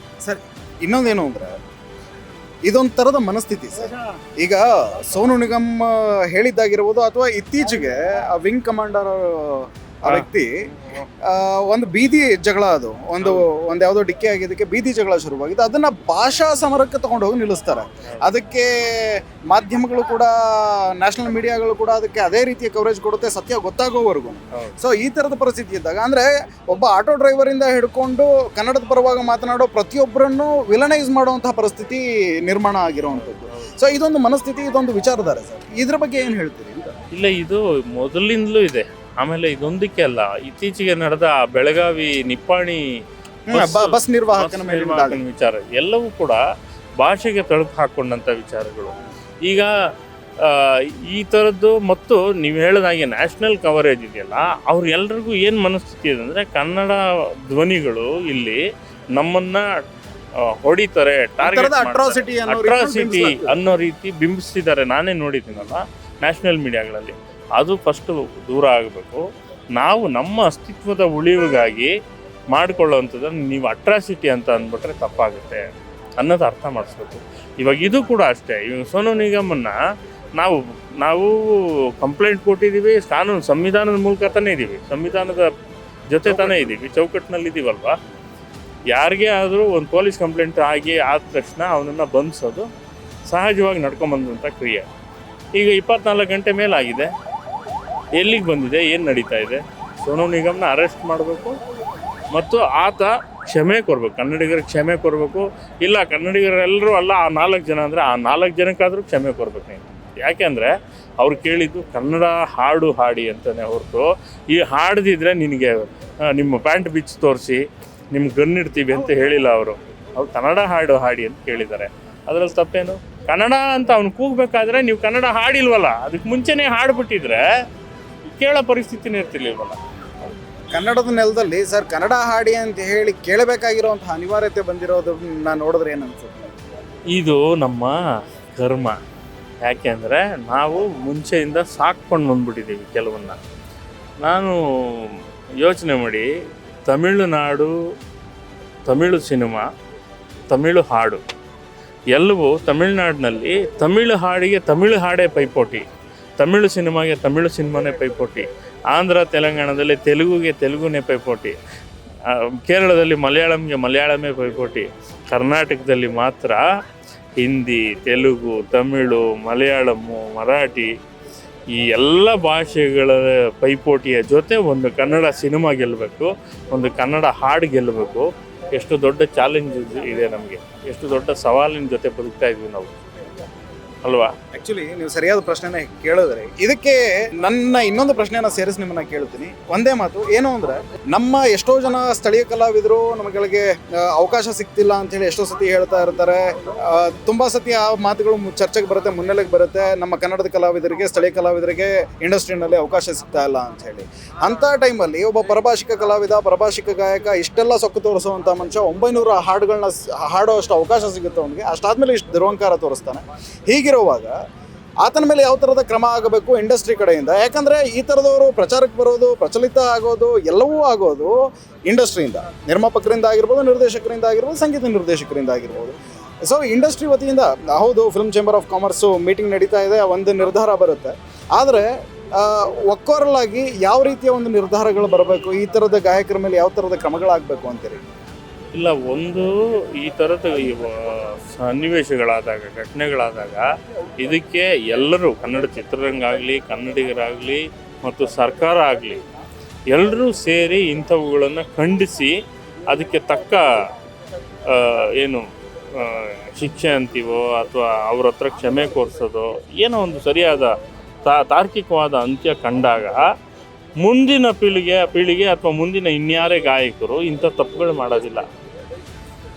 ಸರ್, ಇನ್ನೊಂದೇನು ಅಂದರೆ, ಇದೊಂದು ಥರದ ಮನಸ್ಥಿತಿ ಸರ್. ಈಗ ಸೋನು ನಿಗಮ್ ಹೇಳಿದ್ದಾಗಿರ್ಬೋದು, ಅಥವಾ ಇತ್ತೀಚೆಗೆ ಆ ವಿಂಗ್ ಕಮಾಂಡರ್ ಆ ವ್ಯಕ್ತಿ ಒಂದು ಬೀದಿ ಜಗಳ, ಅದು ಒಂದು ಯಾವುದೋ ಡಿಕ್ಕೆ ಆಗಿದ್ದಕ್ಕೆ ಬೀದಿ ಜಗಳ ಶುರುವಾಗಿದೆ. ಅದನ್ನು ಭಾಷಾ ಸಮರಕ್ಕೆ ತಗೊಂಡು ಹೋಗಿ ನಿಲ್ಲಿಸ್ತಾರೆ. ಅದಕ್ಕೆ ಮಾಧ್ಯಮಗಳು ಕೂಡ, ನ್ಯಾಷನಲ್ ಮೀಡಿಯಾಗಳು ಕೂಡ ಅದಕ್ಕೆ ಅದೇ ರೀತಿಯ ಕವರೇಜ್ ಕೊಡುತ್ತೆ, ಸತ್ಯ ಗೊತ್ತಾಗೋವರೆಗೂ. ಸೊ ಈ ಥರದ ಪರಿಸ್ಥಿತಿ ಇದ್ದಾಗ, ಅಂದರೆ ಒಬ್ಬ ಆಟೋ ಡ್ರೈವರಿಂದ ಹಿಡ್ಕೊಂಡು ಕನ್ನಡದ ಪರವಾಗಿ ಮಾತನಾಡೋ ಪ್ರತಿಯೊಬ್ಬರನ್ನು ವಿಲನೈಸ್ ಮಾಡುವಂತಹ ಪರಿಸ್ಥಿತಿ ನಿರ್ಮಾಣ ಆಗಿರುವಂಥದ್ದು. ಸೊ ಇದೊಂದು ಮನಸ್ಥಿತಿ, ಇದೊಂದು ವಿಚಾರಧಾರೆ ಸರ್. ಇದ್ರ ಬಗ್ಗೆ ಏನು ಹೇಳ್ತೀರಿ? ಇಲ್ಲ, ಇದು ಮೊದಲಿಂದಲೂ ಇದೆ. ಆಮೇಲೆ ಇದೊಂದಕ್ಕೆ ಅಲ್ಲ, ಇತ್ತೀಚೆಗೆ ನಡೆದ ಬೆಳಗಾವಿ ನಿಪ್ಪಾಣಿ ಬಸ್ ನಿರ್ವಾಹಕನ ವಿಚಾರ ಎಲ್ಲವೂ ಕೂಡ ಭಾಷೆಗೆ ತಳುಕು ಹಾಕೊಂಡಂಥ ವಿಚಾರಗಳು. ಈಗ ಈ ಥರದ್ದು, ಮತ್ತು ನೀವು ಹೇಳಿದಾಗೆ ನ್ಯಾಷನಲ್ ಕವರೇಜ್ ಇದೆಯಲ್ಲ, ಅವ್ರೆಲ್ರಿಗೂ ಏನು ಮನಸ್ಥಿತಿ ಇದೆ ಅಂದರೆ, ಕನ್ನಡ ಧ್ವನಿಗಳು ಇಲ್ಲಿ ನಮ್ಮನ್ನು ಹೊಡಿತಾರೆ, ಅಟ್ರಾಸಿಟಿ ಅನ್ನೋ ರೀತಿ ಬಿಂಬಿಸ್ತಿದ್ದಾರೆ. ನಾನೇ ನೋಡಿದ್ದೀನಲ್ಲ ನ್ಯಾಷನಲ್ ಮೀಡಿಯಾಗಳಲ್ಲಿ. ಅದು ಫಸ್ಟು ದೂರ ಆಗಬೇಕು. ನಾವು ನಮ್ಮ ಅಸ್ತಿತ್ವದ ಉಳಿವಿಗಾಗಿ ಮಾಡಿಕೊಳ್ಳುವಂಥದ್ದನ್ನು ನೀವು ಅಟ್ರಾಸಿಟಿ ಅಂತ ಅಂದ್ಬಿಟ್ರೆ ತಪ್ಪಾಗುತ್ತೆ ಅನ್ನೋದು ಅರ್ಥ ಮಾಡಿಸ್ಬೇಕು. ಇವಾಗ ಇದು ಕೂಡ ಅಷ್ಟೇ. ಇವಾಗ ಸೋನು ನಿಗಮನ್ನು ನಾವು ಕಂಪ್ಲೇಂಟ್ ಕೊಟ್ಟಿದ್ದೀವಿ, ಕಾನೂನು ಸಂವಿಧಾನದ ಮೂಲಕ ತಾನೇ ಇದ್ದೀವಿ, ಸಂವಿಧಾನದ ಜೊತೆ ತಾನೇ ಇದ್ದೀವಿ, ಚೌಕಟ್ಟಿನಲ್ಲಿ ಇದ್ದೀವಲ್ವ. ಯಾರಿಗೇ ಆದರೂ ಒಂದು ಪೊಲೀಸ್ ಕಂಪ್ಲೇಂಟ್ ಆದ ತಕ್ಷಣ ಅವನನ್ನು ಬಂಧಿಸೋದು ಸಹಜವಾಗಿ ನಡ್ಕೊಂಬಂದಂಥ ಕ್ರಿಯೆ. ಈಗ 24 ಗಂಟೆ ಮೇಲಾಗಿದೆ, ಎಲ್ಲಿಗೆ ಬಂದಿದೆ, ಏನು ನಡೀತಾ ಇದೆ? ಸೋನು ನಿಗಮ್ನ ಅರೆಸ್ಟ್ ಮಾಡಬೇಕು ಮತ್ತು ಆತ ಕ್ಷಮೆ ಕೊಡಬೇಕು, ಕನ್ನಡಿಗರಿಗೆ ಕ್ಷಮೆ ಕೊಡಬೇಕು. ಇಲ್ಲ, ಕನ್ನಡಿಗರೆಲ್ಲರೂ ಅಲ್ಲ, ಆ 4 ಜನ ಅಂದರೆ ಆ 4 ಜನಕ್ಕಾದರೂ ಕ್ಷಮೆ ಕೊಡಬೇಕು ನೀವು. ಯಾಕೆಂದರೆ ಅವ್ರು ಕೇಳಿದ್ದು ಕನ್ನಡ ಹಾಡಿ ಅಂತಲೇ ಹೊರತು, ಈ ಹಾಡ್ದಿದ್ರೆ ನಿನಗೆ ನಿಮ್ಮ ಪ್ಯಾಂಟ್ ಬಿಚ್ಚಿ ತೋರಿಸಿ ನಿಮ್ಗೆ ಗನ್ನಿಡ್ತೀವಿ ಅಂತ ಹೇಳಿಲ್ಲ ಅವರು ಕನ್ನಡ ಹಾಡಿ ಅಂತ ಕೇಳಿದ್ದಾರೆ. ಅದರಲ್ಲಿ ತಪ್ಪೇನು? ಕನ್ನಡ ಅಂತ ಅವ್ನು ಕೂಗಬೇಕಾದ್ರೆ ನೀವು ಕನ್ನಡ ಹಾಡಿಲ್ವಲ್ಲ, ಅದಕ್ಕೆ ಮುಂಚೆನೇ ಹಾಡ್ಬಿಟ್ಟಿದ್ರೆ ಕೇಳೋ ಪರಿಸ್ಥಿತಿನೇ ಇರ್ತಿರ್ಲಿಲ್ವಲ್ಲ. ಕನ್ನಡದ ನೆಲದಲ್ಲಿ ಸರ್ ಕನ್ನಡ ಹಾಡಿ ಅಂತ ಹೇಳಿ ಕೇಳಬೇಕಾಗಿರುವಂತಹ ಅನಿವಾರ್ಯತೆ ಬಂದಿರೋದನ್ನ ನೋಡಿದ್ರೆ ಏನನ್ಸುತ್ತೆ? ಇದು ನಮ್ಮ ಕರ್ಮ. ಯಾಕೆಂದರೆ ನಾವು ಮುಂಚೆಯಿಂದ ಸಾಕ್ಕೊಂಡು ಬಂದ್ಬಿಟ್ಟಿದ್ದೀವಿ ಕೆಲವನ್ನ. ನಾನು ಯೋಚನೆ ಮಾಡಿ, ತಮಿಳುನಾಡು, ತಮಿಳು ಸಿನಿಮಾ, ತಮಿಳು ಹಾಡು ಎಲ್ಲವೂ ತಮಿಳುನಾಡಿನಲ್ಲಿ ತಮಿಳು ಹಾಡಿಗೆ ತಮಿಳು ಹಾಡೇ ಪೈಪೋಟಿ, ತಮಿಳು ಸಿನಿಮಾಗೆ ತಮಿಳು ಸಿನಿಮಾನೇ ಪೈಪೋಟಿ, ಆಂಧ್ರ ತೆಲಂಗಾಣದಲ್ಲಿ ತೆಲುಗುಗೆ ತೆಲುಗುನೇ ಪೈಪೋಟಿ, ಕೇರಳದಲ್ಲಿ ಮಲಯಾಳಂಗೆ ಮಲಯಾಳಮೇ ಪೈಪೋಟಿ. ಕರ್ನಾಟಕದಲ್ಲಿ ಮಾತ್ರ ಹಿಂದಿ, ತೆಲುಗು, ತಮಿಳು, ಮಲಯಾಳಮ್ಮು, ಮರಾಠಿ ಈ ಎಲ್ಲ ಭಾಷೆಗಳ ಪೈಪೋಟಿಯ ಜೊತೆ ಒಂದು ಕನ್ನಡ ಸಿನಿಮಾ ಗೆಲ್ಲಬೇಕು, ಒಂದು ಕನ್ನಡ ಹಾಡು ಗೆಲ್ಲಬೇಕು. ಎಷ್ಟು ದೊಡ್ಡ ಚಾಲೆಂಜ್ ಇದೆ ನಮಗೆ, ಎಷ್ಟು ದೊಡ್ಡ ಸವಾಲಿನ ಜೊತೆ ಬದುಕ್ತಾ ಇದ್ವಿ ನಾವು ಅಲ್ವಾ? ಆಕ್ಚುಲಿ ನೀವು ಸರಿಯಾದ ಪ್ರಶ್ನೆನ ಕೇಳಿದ್ರೆ ಇದಕ್ಕೆ ನನ್ನ ಇನ್ನೊಂದು ಪ್ರಶ್ನೆನ ಸೇರಿಸಿ ನಿಮ್ಮನ್ನ ಕೇಳ್ತೀನಿ. ಒಂದೇ ಮಾತು ಏನು ಅಂದ್ರೆ, ನಮ್ಮ ಎಷ್ಟೋ ಜನ ಸ್ಥಳೀಯ ಕಲಾವಿದರು ನಮಗೆ ಅವಕಾಶ ಸಿಗ್ತಿಲ್ಲ ಅಂತ ಹೇಳಿ ಎಷ್ಟೋ ಸತಿ ಹೇಳ್ತಾ ಇರ್ತಾರೆ. ತುಂಬಾ ಸತಿ ಆ ಮಾತುಗಳು ಚರ್ಚೆಗೆ ಬರುತ್ತೆ, ಮುನ್ನೆಲೆಗೆ ಬರುತ್ತೆ. ನಮ್ಮ ಕನ್ನಡದ ಕಲಾವಿದರಿಗೆ, ಸ್ಥಳೀಯ ಕಲಾವಿದರಿಗೆ ಇಂಡಸ್ಟ್ರಿನಲ್ಲಿ ಅವಕಾಶ ಸಿಗ್ತಾ ಇಲ್ಲ ಅಂತ ಹೇಳಿ. ಅಂತ ಟೈಮಲ್ಲಿ ಒಬ್ಬ ಪರಭಾಷಿಕ ಕಲಾವಿದ, ಪರಭಾಷಿಕ ಗಾಯಕ ಇಷ್ಟೆಲ್ಲ ಸೊಕ್ಕು ತೋರಿಸುವಂತ ಮನುಷ್ಯ 900 ಹಾಡುಗಳನ್ನ ಹಾಡೋ ಅಷ್ಟು ಅವಕಾಶ ಸಿಗುತ್ತೆ ಅವನಿಗೆ. ಅಷ್ಟಾದ್ಮೇಲೆ ಇಷ್ಟು ದುರ್ವಂಕಾರ ತೋರಿಸ್ತಾನೆ. ಹೀಗಿರುವಾಗ ಆತನ ಮೇಲೆ ಯಾವ ಥರದ ಕ್ರಮ ಆಗಬೇಕು ಇಂಡಸ್ಟ್ರಿ ಕಡೆಯಿಂದ? ಯಾಕಂದರೆ ಈ ಥರದವರು ಪ್ರಚಾರಕ್ಕೆ ಬರೋದು, ಪ್ರಚಲಿತ ಆಗೋದು ಎಲ್ಲವೂ ಆಗೋದು ಇಂಡಸ್ಟ್ರಿಯಿಂದ, ನಿರ್ಮಾಪಕರಿಂದ ಆಗಿರ್ಬೋದು, ನಿರ್ದೇಶಕರಿಂದ ಆಗಿರ್ಬೋದು, ಸಂಗೀತ ನಿರ್ದೇಶಕರಿಂದ ಆಗಿರ್ಬೋದು. ಸೊ ಇಂಡಸ್ಟ್ರಿ ವತಿಯಿಂದ ಹೌದು, film chamber of commerce meeting ನಡೀತಾ ಇದೆ, ಒಂದು ನಿರ್ಧಾರ ಬರುತ್ತೆ. ಆದರೆ ಒಕ್ಕೊರಲಾಗಿ ಯಾವ ರೀತಿಯ ಒಂದು ನಿರ್ಧಾರಗಳು ಬರಬೇಕು, ಈ ಥರದ ಗಾಯಕರ ಮೇಲೆ ಯಾವ ಥರದ ಕ್ರಮಗಳಾಗಬೇಕು ಅಂತೀರಿ? ಇಲ್ಲ, ಒಂದು ಈ ಥರದ ಸನ್ನಿವೇಶಗಳಾದಾಗ, ಘಟನೆಗಳಾದಾಗ ಇದಕ್ಕೆ ಎಲ್ಲರೂ, ಕನ್ನಡ ಚಿತ್ರರಂಗ ಆಗಲಿ, ಕನ್ನಡಿಗರಾಗಲಿ ಮತ್ತು ಸರ್ಕಾರ ಆಗಲಿ, ಎಲ್ಲರೂ ಸೇರಿ ಇಂಥವುಗಳನ್ನು ಖಂಡಿಸಿ ಅದಕ್ಕೆ ತಕ್ಕ ಏನು ಶಿಕ್ಷೆ ಅಂತೀವೋ ಅಥವಾ ಅವ್ರ ಹತ್ರ ಕ್ಷಮೆ ಕೋರಿಸೋದು, ಏನೋ ಒಂದು ಸರಿಯಾದ ತಾರ್ಕಿಕವಾದ ಅಂತ್ಯ ಕಂಡಾಗ ಮುಂದಿನ ಪೀಳಿಗೆ ಅಥವಾ ಮುಂದಿನ ಇನ್ಯಾರೇ ಗಾಯಕರು ಇಂಥ ತಪ್ಪುಗಳು ಮಾಡೋದಿಲ್ಲ,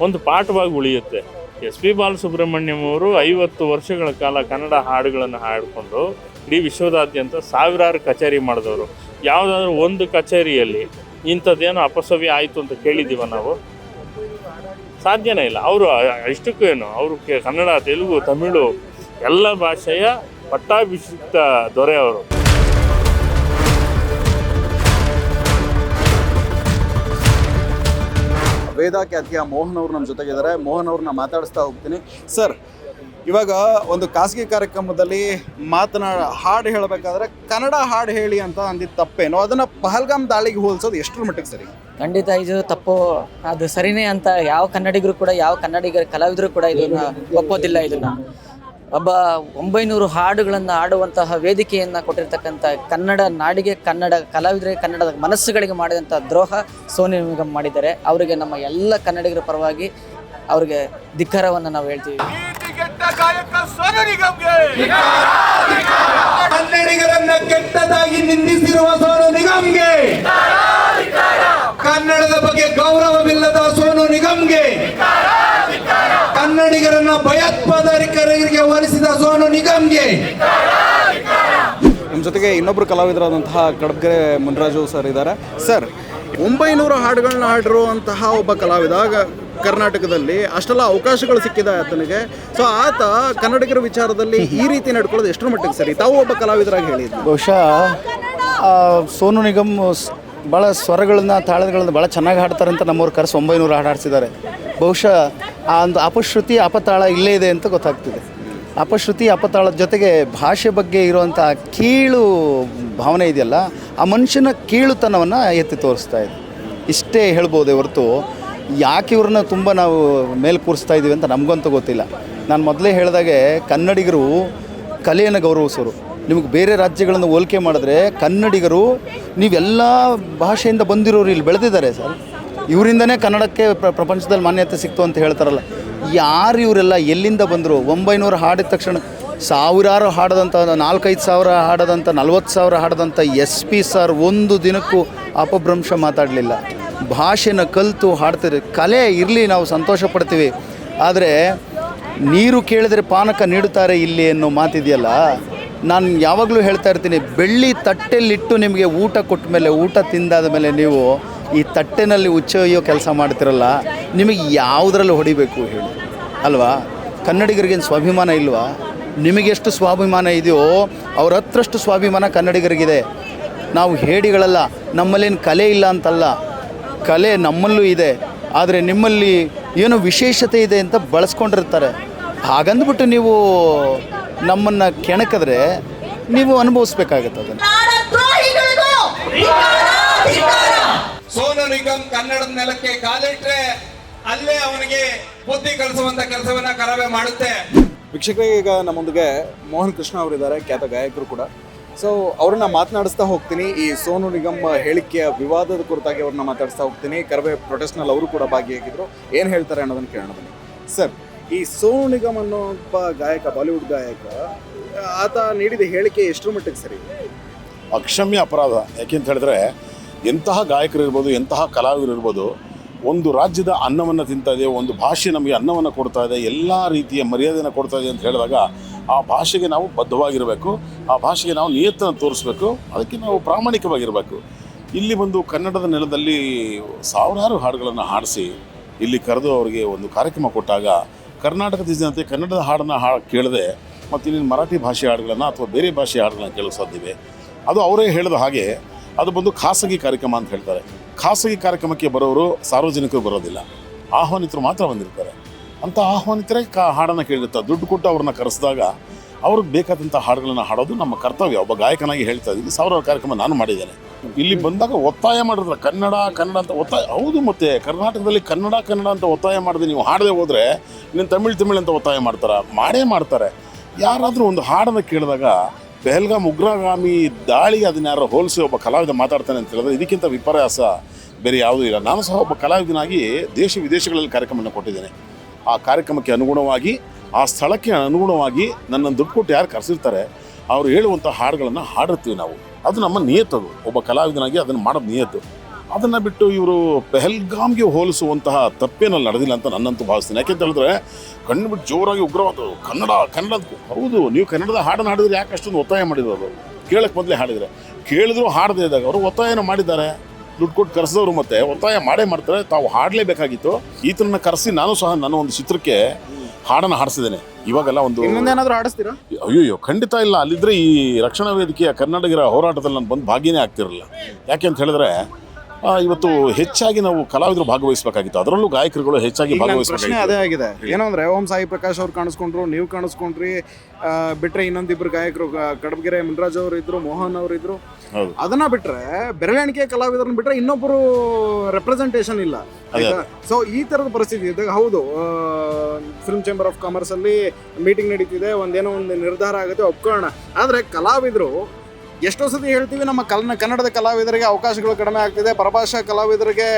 ಒಂದು ಪಾಠವಾಗಿ ಉಳಿಯುತ್ತೆ. SP ಬಾಲಸುಬ್ರಹ್ಮಣ್ಯಂ ಅವರು 50 ವರ್ಷಗಳ ಕಾಲ ಕನ್ನಡ ಹಾಡುಗಳನ್ನು ಹಾಡಿಕೊಂಡು ಇಡೀ ವಿಶ್ವದಾದ್ಯಂತ ಸಾವಿರಾರು ಕಚೇರಿ ಮಾಡಿದವರು. ಯಾವುದಾದ್ರೂ ಒಂದು ಕಚೇರಿಯಲ್ಲಿ ಇಂಥದ್ದೇನೋ ಅಪಸವ್ಯ ಆಯಿತು ಅಂತ ಕೇಳಿದ್ದೀವ ನಾವು? ಸಾಧ್ಯನೇ ಇಲ್ಲ. ಅವರು ಇಷ್ಟಕ್ಕೂ ಏನು, ಅವರು ಕನ್ನಡ, ತೆಲುಗು, ತಮಿಳು ಎಲ್ಲ ಭಾಷೆಯ ಪಟ್ಟಾಭಿಷಿಕ್ತ ದೊರೆ ಅವರು. ವೇದ ಖ್ಯಾತಿಯ ಮೋಹನ್ ಅವರು ನಮ್ಮ ಜೊತೆಗಿದ್ದಾರೆ. ಮೋಹನ್ ಅವ್ರನ್ನ ಮಾತಾಡಿಸ್ತಾ ಹೋಗ್ತೀನಿ. ಸರ್, ಇವಾಗ ಒಂದು ಖಾಸಗಿ ಕಾರ್ಯಕ್ರಮದಲ್ಲಿ ಹಾಡು ಹೇಳಬೇಕಾದ್ರೆ ಕನ್ನಡ ಹಾಡು ಹೇಳಿ ಅಂತ ಅಂದಿದ್ದು ತಪ್ಪೇನೋ? ಅದನ್ನು ಪಹಲ್ಗಾಮ್ ದಾಳಿಗೆ ಹೋಲಿಸೋದು ಎಷ್ಟರ ಮಟ್ಟಿಗೆ ಸರಿ? ಖಂಡಿತ ಇದು ತಪ್ಪು, ಅದು ಸರಿನೇ ಅಂತ ಯಾವ ಕನ್ನಡಿಗರು ಕೂಡ, ಯಾವ ಕನ್ನಡಿಗರ ಕಲಾವಿದರು ಕೂಡ ಇದನ್ನ ಒಪ್ಪೋದಿಲ್ಲ. ಇದನ್ನ ಒಬ್ಬ 900 ಹಾಡುಗಳನ್ನು ಆಡುವಂತಹ ವೇದಿಕೆಯನ್ನು ಕೊಟ್ಟಿರ್ತಕ್ಕಂಥ ಕನ್ನಡ ನಾಡಿಗೆ, ಕನ್ನಡ ಕಲಾವಿದರಿಗೆ, ಕನ್ನಡದ ಮನಸ್ಸುಗಳಿಗೆ ಮಾಡಿದಂಥ ದ್ರೋಹ ಸೋನು ನಿಗಮ್ ಮಾಡಿದ್ದಾರೆ. ಅವರಿಗೆ ನಮ್ಮ ಎಲ್ಲ ಕನ್ನಡಿಗರ ಪರವಾಗಿ ಅವ್ರಿಗೆ ಧಿಕ್ಕಾರವನ್ನು ನಾವು ಹೇಳ್ತೀವಿ. ಕನ್ನಡಿಗರನ್ನ ಕೆಟ್ಟದಾಗಿ ನಿಂದಿಸಿರುವ ಸೋನು ನಿಗಮ್ಗೆ, ಕನ್ನಡದ ಬಗ್ಗೆ ಗೌರವವಿಲ್ಲದ ಸೋನು ನಿಗಮ್ಗೆ, ಕನ್ನಡಿಗರನ್ನ ಭಯೋತ್ಪಾದಕರಿಗೆ ಹೋಲಿಸಿದ ಸೋನು ನಿಗಮ್ಗೆ. ನಮ್ಮ ಜೊತೆಗೆ ಇನ್ನೊಬ್ಬರು ಕಲಾವಿದರಾದಂತಹ ಕಡಬ್ಗೆರೆ ಮುನ್ರಾಜು ಸರ್ ಇದ್ದಾರೆ. ಸರ್, 900 ಹಾಡುಗಳನ್ನ ಹಾಡಿರುವಂತಹ ಒಬ್ಬ ಕಲಾವಿದ ಕರ್ನಾಟಕದಲ್ಲಿ ಅಷ್ಟೆಲ್ಲ ಅವಕಾಶಗಳು ಸಿಕ್ಕಿದೆ ಆತನಿಗೆ. ಸೊ ಆತ ಕನ್ನಡಿಗರ ವಿಚಾರದಲ್ಲಿ ಈ ರೀತಿ ನಡ್ಕೊಳ್ಳೋದು ಎಷ್ಟರ ಮಟ್ಟಿಗೆ ಸರಿ? ತಾವು ಒಬ್ಬ ಕಲಾವಿದರಾಗಿ ಹೇಳಿದ್ರು. ಬಹುಶಃ ಸೋನು ನಿಗಮ್ ಭಾಳ ಸ್ವರಗಳನ್ನ, ತಾಳಗಳನ್ನು ಭಾಳ ಚೆನ್ನಾಗಿ ಹಾಡ್ತಾರೆ ಅಂತ ನಮ್ಮವ್ರು ಕರೆಸಿ 900 ಹಾಡು ಹಾಡಿಸಿದ್ದಾರೆ. ಬಹುಶಃ ಆ ಒಂದು ಅಪಶ್ರುತಿ, ಅಪತಾಳ ಇಲ್ಲೇ ಇದೆ ಅಂತ ಗೊತ್ತಾಗ್ತಿದೆ. ಅಪಶ್ರುತಿ, ಅಪತಾಳದ ಜೊತೆಗೆ ಭಾಷೆ ಬಗ್ಗೆ ಇರುವಂಥ ಕೀಳು ಭಾವನೆ ಇದೆಯಲ್ಲ, ಆ ಮನುಷ್ಯನ ಕೀಳುತನವನ್ನು ಎತ್ತಿ ತೋರಿಸ್ತಾ ಇದೆ. ಇಷ್ಟೇ ಹೇಳ್ಬೋದೇ ಹೊರತು ಯಾಕೆ ಇವ್ರನ್ನ ತುಂಬ ನಾವು ಮೇಲೆ ಕೂರಿಸ್ತಾ ಇದ್ದೀವಿ ಅಂತ ನಮಗಂತೂ ಗೊತ್ತಿಲ್ಲ. ನಾನು ಮೊದಲೇ ಹೇಳಿದಾಗೆ ಕನ್ನಡಿಗರು ಕಲೆಯನ್ನು ಗೌರವಿಸೋರು. ನಿಮಗೆ ಬೇರೆ ರಾಜ್ಯಗಳನ್ನು ಹೋಲಿಕೆ ಮಾಡಿದ್ರೆ ಕನ್ನಡಿಗರು ನೀವೆಲ್ಲ ಭಾಷೆಯಿಂದ ಬಂದಿರೋರು ಇಲ್ಲಿ ಬೆಳೆದಿದ್ದಾರೆ ಸರ್. ಇವರಿಂದನೇ ಕನ್ನಡಕ್ಕೆ ಪ್ರಪಂಚದಲ್ಲಿ ಮಾನ್ಯತೆ ಸಿಕ್ತು ಅಂತ ಹೇಳ್ತಾರಲ್ಲ. ಯಾರು ಇವರೆಲ್ಲ ಎಲ್ಲಿಂದ ಬಂದರು? 900 ಹಾಡಿದ ತಕ್ಷಣ ಸಾವಿರಾರು ಹಾಡದಂಥ, 4-5 ಸಾವಿರ ಹಾಡದಂಥ, 40 ಸಾವಿರ ಹಾಡದಂಥ SP ಸರ್ ಒಂದು ದಿನಕ್ಕೂ ಅಪಭ್ರಂಶ ಮಾತಾಡಲಿಲ್ಲ. ಭಾಷೆನ ಕಲಿತು ಹಾಡ್ತಾರೆ. ಕಲೆ ಇರಲಿ, ನಾವು ಸಂತೋಷ ಪಡ್ತೀವಿ. ಆದರೆ ನೀರು ಕೇಳಿದರೆ ಪಾನಕ ನೀಡುತ್ತಾರೆ ಇಲ್ಲಿ ಅನ್ನೋ ಮಾತಿದೆಯಲ್ಲ, ನಾನು ಯಾವಾಗಲೂ ಹೇಳ್ತಾ ಇರ್ತೀನಿ, ಬೆಳ್ಳಿ ತಟ್ಟೆಲಿಟ್ಟು ನಿಮಗೆ ಊಟ ಕೊಟ್ಟ ಮೇಲೆ, ಊಟ ತಿಂದಾದ ಮೇಲೆ ನೀವು ಈ ತಟ್ಟೆನಲ್ಲಿ ಉಚ್ಚೊಯ್ಯೋ ಕೆಲಸ ಮಾಡ್ತಿರಲ್ಲ, ನಿಮಗೆ ಯಾವುದರಲ್ಲಿ ಹೊಡಿಬೇಕು ಹೇಳಿ ಅಲ್ವಾ? ಕನ್ನಡಿಗರಿಗೇನು ಸ್ವಾಭಿಮಾನ ಇಲ್ವಾ? ನಿಮಗೆಷ್ಟು ಸ್ವಾಭಿಮಾನ ಇದೆಯೋ ಅವ್ರ ಹತ್ರಷ್ಟು ಸ್ವಾಭಿಮಾನ ಕನ್ನಡಿಗರಿಗಿದೆ. ನಾವು ಹೇಡಿಗಳಲ್ಲ, ನಮ್ಮಲ್ಲೇನು ಕಲೆ ಇಲ್ಲ ಅಂತಲ್ಲ, ಕಲೆ ನಮ್ಮಲ್ಲೂ ಇದೆ. ಆದರೆ ನಿಮ್ಮಲ್ಲಿ ಏನೋ ವಿಶೇಷತೆ ಇದೆ ಅಂತ ಬಳಸ್ಕೊಂಡಿರ್ತಾರೆ. ಹಾಗಂದ್ಬಿಟ್ಟು ನೀವು ನಮ್ಮನ್ನು ಕೆಣಕಿದ್ರೆ ನೀವು ಅನುಭವಿಸ್ಬೇಕಾಗತ್ತೆ ಅದನ್ನು. ಸೋನು ನಿಗಮ್ ಕನ್ನಡದ ನೆಲಕ್ಕೆ ಕಾಲಿಟ್ರೆ ಅಲ್ಲೇ ಅವನಿಗೆ ಬುದ್ಧಿ ಕಲಿಸುವಂತ ಕೆಲಸವನ್ನ ಕರವೇ ಮಾಡುತ್ತೆ. ವೀಕ್ಷಕರೇ, ಈಗ ನಮ್ಮೊಂದಿಗೆ ಮೋಹನ್ ಕೃಷ್ಣ ಅವರಿದ್ದಾರೆ, ಖ್ಯಾತ ಗಾಯಕರು ಕೂಡ. ಸೊ ಅವ್ರನ್ನ ಮಾತನಾಡಿಸ್ತಾ ಹೋಗ್ತೀನಿ. ಈ ಸೋನು ನಿಗಮ್ ಹೇಳಿಕೆಯ ವಿವಾದದ ಕುರಿತಾಗಿ ಅವ್ರನ್ನ ಮಾತಾಡಿಸ್ತಾ ಹೋಗ್ತೀನಿ. ಕರವೇ ಪ್ರೊಟೆಸ್ಟ್ನಲ್ಲಿ ಅವರು ಕೂಡ ಭಾಗಿಯಾಗಿದ್ರು. ಏನು ಹೇಳ್ತಾರೆ ಅನ್ನೋದನ್ನು ಕೇಳೋಣ ಬನ್ನಿ. ಸರ್, ಈ ಸೋನು ನಿಗಮ್ ಅನ್ನೋ ಒಬ್ಬ ಗಾಯಕ, ಬಾಲಿವುಡ್ ಗಾಯಕ, ಆತ ನೀಡಿದ ಹೇಳಿಕೆ ಎಷ್ಟರ ಮಟ್ಟಿಗೆ ಸರಿ? ಅಕ್ಷಮ್ಯ ಅಪರಾಧ. ಯಾಕೆಂತ ಹೇಳಿದ್ರೆ, ಎಂತಹ ಗಾಯಕರು ಇರ್ಬೋದು, ಎಂತಹ ಕಲಾವಿದರು ಇರ್ಬೋದು, ಒಂದು ರಾಜ್ಯದ ಅನ್ನವನ್ನು ತಿಂತಾ ಇದೆ, ಒಂದು ಭಾಷೆ ನಮಗೆ ಅನ್ನವನ್ನು ಕೊಡ್ತಾ ಇದೆ, ಎಲ್ಲ ರೀತಿಯ ಮರ್ಯಾದೆಯನ್ನು ಕೊಡ್ತಾ ಇದೆ ಅಂತ ಹೇಳಿದಾಗ ಆ ಭಾಷೆಗೆ ನಾವು ಬದ್ಧವಾಗಿರಬೇಕು, ಆ ಭಾಷೆಗೆ ನಾವು ನಿಯತ್ತನ್ನು ತೋರಿಸ್ಬೇಕು, ಅದಕ್ಕೆ ನಾವು ಪ್ರಾಮಾಣಿಕವಾಗಿರಬೇಕು. ಇಲ್ಲಿ ಬಂದು ಕನ್ನಡದ ನೆಲದಲ್ಲಿ ಸಾವಿರಾರು ಹಾಡುಗಳನ್ನು ಹಾಡಿಸಿ ಇಲ್ಲಿ ಕರೆದು ಅವರಿಗೆ ಒಂದು ಕಾರ್ಯಕ್ರಮ ಕೊಟ್ಟಾಗ ಕರ್ನಾಟಕದ ಜನತೆ ಕನ್ನಡದ ಹಾಡನ್ನು ಕೇಳದೆ ಮತ್ತು ಇಲ್ಲಿ ಮರಾಠಿ ಭಾಷೆ ಹಾಡುಗಳನ್ನು ಅಥವಾ ಬೇರೆ ಭಾಷೆ ಹಾಡುಗಳನ್ನು ಕೇಳೋ ಸಾಧ್ಯವೆ. ಅದು ಅವರೇ ಹೇಳಿದ ಹಾಗೆ ಅದು ಬಂದು ಖಾಸಗಿ ಕಾರ್ಯಕ್ರಮ ಅಂತ ಹೇಳ್ತಾರೆ. ಖಾಸಗಿ ಕಾರ್ಯಕ್ರಮಕ್ಕೆ ಬರೋರು ಸಾರ್ವಜನಿಕರು ಬರೋದಿಲ್ಲ, ಆಹ್ವಾನಿತರು ಮಾತ್ರ ಬಂದಿರ್ತಾರೆ. ಅಂಥ ಆಹ್ವಾನಿತರೇ ಹಾಡನ್ನು ಕೇಳಿರ್ತಾರೆ. ದುಡ್ಡು ಕೊಟ್ಟು ಅವ್ರನ್ನ ಕರೆಸಿದಾಗ ಅವ್ರಿಗೆ ಬೇಕಾದಂಥ ಹಾಡುಗಳನ್ನು ಹಾಡೋದು ನಮ್ಮ ಕರ್ತವ್ಯ. ಒಬ್ಬ ಗಾಯಕನಾಗಿ ಹೇಳ್ತಾ ಇದ್ದೀನಿ, ಸಾವಿರಾರು ಕಾರ್ಯಕ್ರಮ ನಾನು ಮಾಡಿದ್ದೇನೆ. ಇಲ್ಲಿ ಬಂದಾಗ ಒತ್ತಾಯ ಮಾಡಿದ್ರೆ ಕನ್ನಡ ಕನ್ನಡ ಅಂತ ಒತ್ತಾಯ. ಹೌದು, ಮತ್ತು ಕರ್ನಾಟಕದಲ್ಲಿ ಕನ್ನಡ ಕನ್ನಡ ಅಂತ ಒತ್ತಾಯ ಮಾಡಿದೆ ನೀವು ಹಾಡದೆ ಹೋದರೆ ನೀನು ತಮಿಳ್ ಅಂತ ಒತ್ತಾಯ ಮಾಡೇ ಮಾಡ್ತಾರೆ. ಯಾರಾದರೂ ಒಂದು ಹಾಡನ್ನು ಕೇಳಿದಾಗ ಪೆಹಲ್ಗಾಮ್ ಉಗ್ರಗಾಮಿ ದಾಳಿಗೆ ಅದನ್ನ ಯಾರೋ ಹೋಲಿಸಿ ಒಬ್ಬ ಕಲಾವಿದ ಮಾತಾಡ್ತಾನೆ ಅಂತ ಹೇಳಿದ್ರೆ ಇದಕ್ಕಿಂತ ವಿಪರ್ಯಾಸ ಬೇರೆ ಯಾವುದೂ ಇಲ್ಲ. ನಾನು ಸಹ ಒಬ್ಬ ಕಲಾವಿದನಾಗಿ ದೇಶ ವಿದೇಶಗಳಲ್ಲಿ ಕಾರ್ಯಕ್ರಮವನ್ನು ಕೊಟ್ಟಿದ್ದೇನೆ. ಆ ಕಾರ್ಯಕ್ರಮಕ್ಕೆ ಅನುಗುಣವಾಗಿ, ಆ ಸ್ಥಳಕ್ಕೆ ಅನುಗುಣವಾಗಿ ನನ್ನನ್ನು ದುಡ್ಡು ಕೊಟ್ಟು ಯಾರು ಕರೆಸಿರ್ತಾರೆ ಅವರು ಹೇಳುವಂಥ ಹಾಡುಗಳನ್ನು ಹಾಡಿರ್ತೀವಿ ನಾವು. ಅದು ನಮ್ಮ ನಿಯತ್ತದು. ಒಬ್ಬ ಕಲಾವಿದನಾಗಿ ಅದನ್ನು ಮಾಡೋದು ನಿಯತ್ತು. ಅದನ್ನು ಬಿಟ್ಟು ಇವರು ಪೆಹಲ್ಗಾಮ್ಗೆ ಹೋಲಿಸುವಂತಹ ತಪ್ಪೇನಲ್ಲಿ ನಡೆದಿಲ್ಲ ಅಂತ ನನ್ನಂತೂ ಭಾವಿಸ್ತೀನಿ. ಯಾಕೆಂತ ಹೇಳಿದ್ರೆ ಕಣ್ಣು ಬಿಟ್ಟು ಜೋರಾಗಿ ಉಗ್ರವಾದ ಕನ್ನಡ ಹೌದು, ನೀವು ಕನ್ನಡದ ಹಾಡನ್ನು ಹಾಡಿದ್ರೆ ಯಾಕೆ ಅಷ್ಟೊಂದು ಒತ್ತಾಯ ಮಾಡಿರೋದು? ಕೇಳಕ್ಕೆ ಮೊದಲೇ ಹಾಡಿದರೆ ಕೇಳಿದ್ರು ಹಾಡದೇ ಇದ್ದಾಗ ಅವರು ಒತ್ತಾಯನ ಮಾಡಿದ್ದಾರೆ. ದುಡ್ಡು ಕೊಟ್ಟು ಕರೆಸಿದವರು ಮತ್ತೆ ಒತ್ತಾಯ ಮಾಡ್ತಾರೆ. ತಾವು ಹಾಡಲೇಬೇಕಾಗಿತ್ತು. ಈತನನ್ನ ಕರೆಸಿ ನಾನು ಸಹ ನನ್ನ ಒಂದು ಚಿತ್ರಕ್ಕೆ ಹಾಡನ್ನು ಹಾಡಿಸಿದ್ದೇನೆ. ಇವಾಗೆಲ್ಲ ಒಂದು ಇನ್ನೊಂದೇನಾದರೂ ಹಾಡಿಸ್ತೀರಾ? ಅಯ್ಯೋ ಖಂಡಿತ ಇಲ್ಲ. ಅಲ್ಲಿದ್ದರೆ ಈ ರಕ್ಷಣಾ ವೇದಿಕೆಯ ಕನ್ನಡಿಗರ ಹೋರಾಟದಲ್ಲಿ ನಾನು ಬಂದು ಭಾಗಿಯೇ ಆಗ್ತಿರಲಿಲ್ಲ. ಯಾಕೆ ಅಂತ ಹೇಳಿದ್ರೆ ಇವತ್ತು ಹೆಚ್ಚಾಗಿ ನಾವು ಕಲಾವಿದರು ಭಾಗವಹಿಸಬೇಕಾಗಿತ್ತು, ಅದರಲ್ಲೂ ಗಾಯಕರುಗಳು ಹೆಚ್ಚಾಗಿ ಪ್ರಶ್ನೆ ಅದೇ ಆಗಿದೆ. ಏನೋ ಅಂದ್ರೆ ಓಂ ಸಾಯಿ ಪ್ರಕಾಶ್ ಅವ್ರು ಕಾಣಿಸ್ಕೊಂಡ್ರು, ನೀವು ಕಾಣಿಸ್ಕೊಂಡ್ರಿ, ಬಿಟ್ರೆ ಇನ್ನೊಂದಿಬ್ರು ಗಾಯಕರು ಕಡಬಗೆರೆ ಮುನ್ರಾಜ್ ಅವರು ಇದ್ರು, ಮೋಹನ್ ಅವರು ಇದ್ರು. ಅದನ್ನ ಬಿಟ್ರೆ ಬೆರಳೆಣಿಕೆ ಕಲಾವಿದರನ್ನ ಬಿಟ್ರೆ ಇನ್ನೊಬ್ಬರು ರೆಪ್ರೆಸೆಂಟೇಷನ್ ಇಲ್ಲ. ಸೊ ಈ ತರದ ಪರಿಸ್ಥಿತಿ ಇದ್ದಾಗ ಹೌದು, ಫಿಲ್ಮ್ ಚೇಂಬರ್ ಆಫ್ ಕಾಮರ್ಸ್ ಅಲ್ಲಿ ಮೀಟಿಂಗ್ ನಡೀತಿದೆ, ಒಂದೇನೋ ಒಂದು ನಿರ್ಧಾರ ಆಗುತ್ತೆ, ಒಪ್ಕೊಳ್ಳೋಣ. ಆದ್ರೆ ಕಲಾವಿದರು ಎಷ್ಟೋ ಸತಿ ಹೇಳ್ತೀವಿ, ನಮ್ಮ ಕನ್ನಡದ ಕಲಾವಿದರಿಗೆ ಅವಕಾಶಗಳು ಕಡಿಮೆ ಆಗ್ತಿದೆ, ಪರಭಾಷಾ ಕಲಾವಿದರಿಗೆ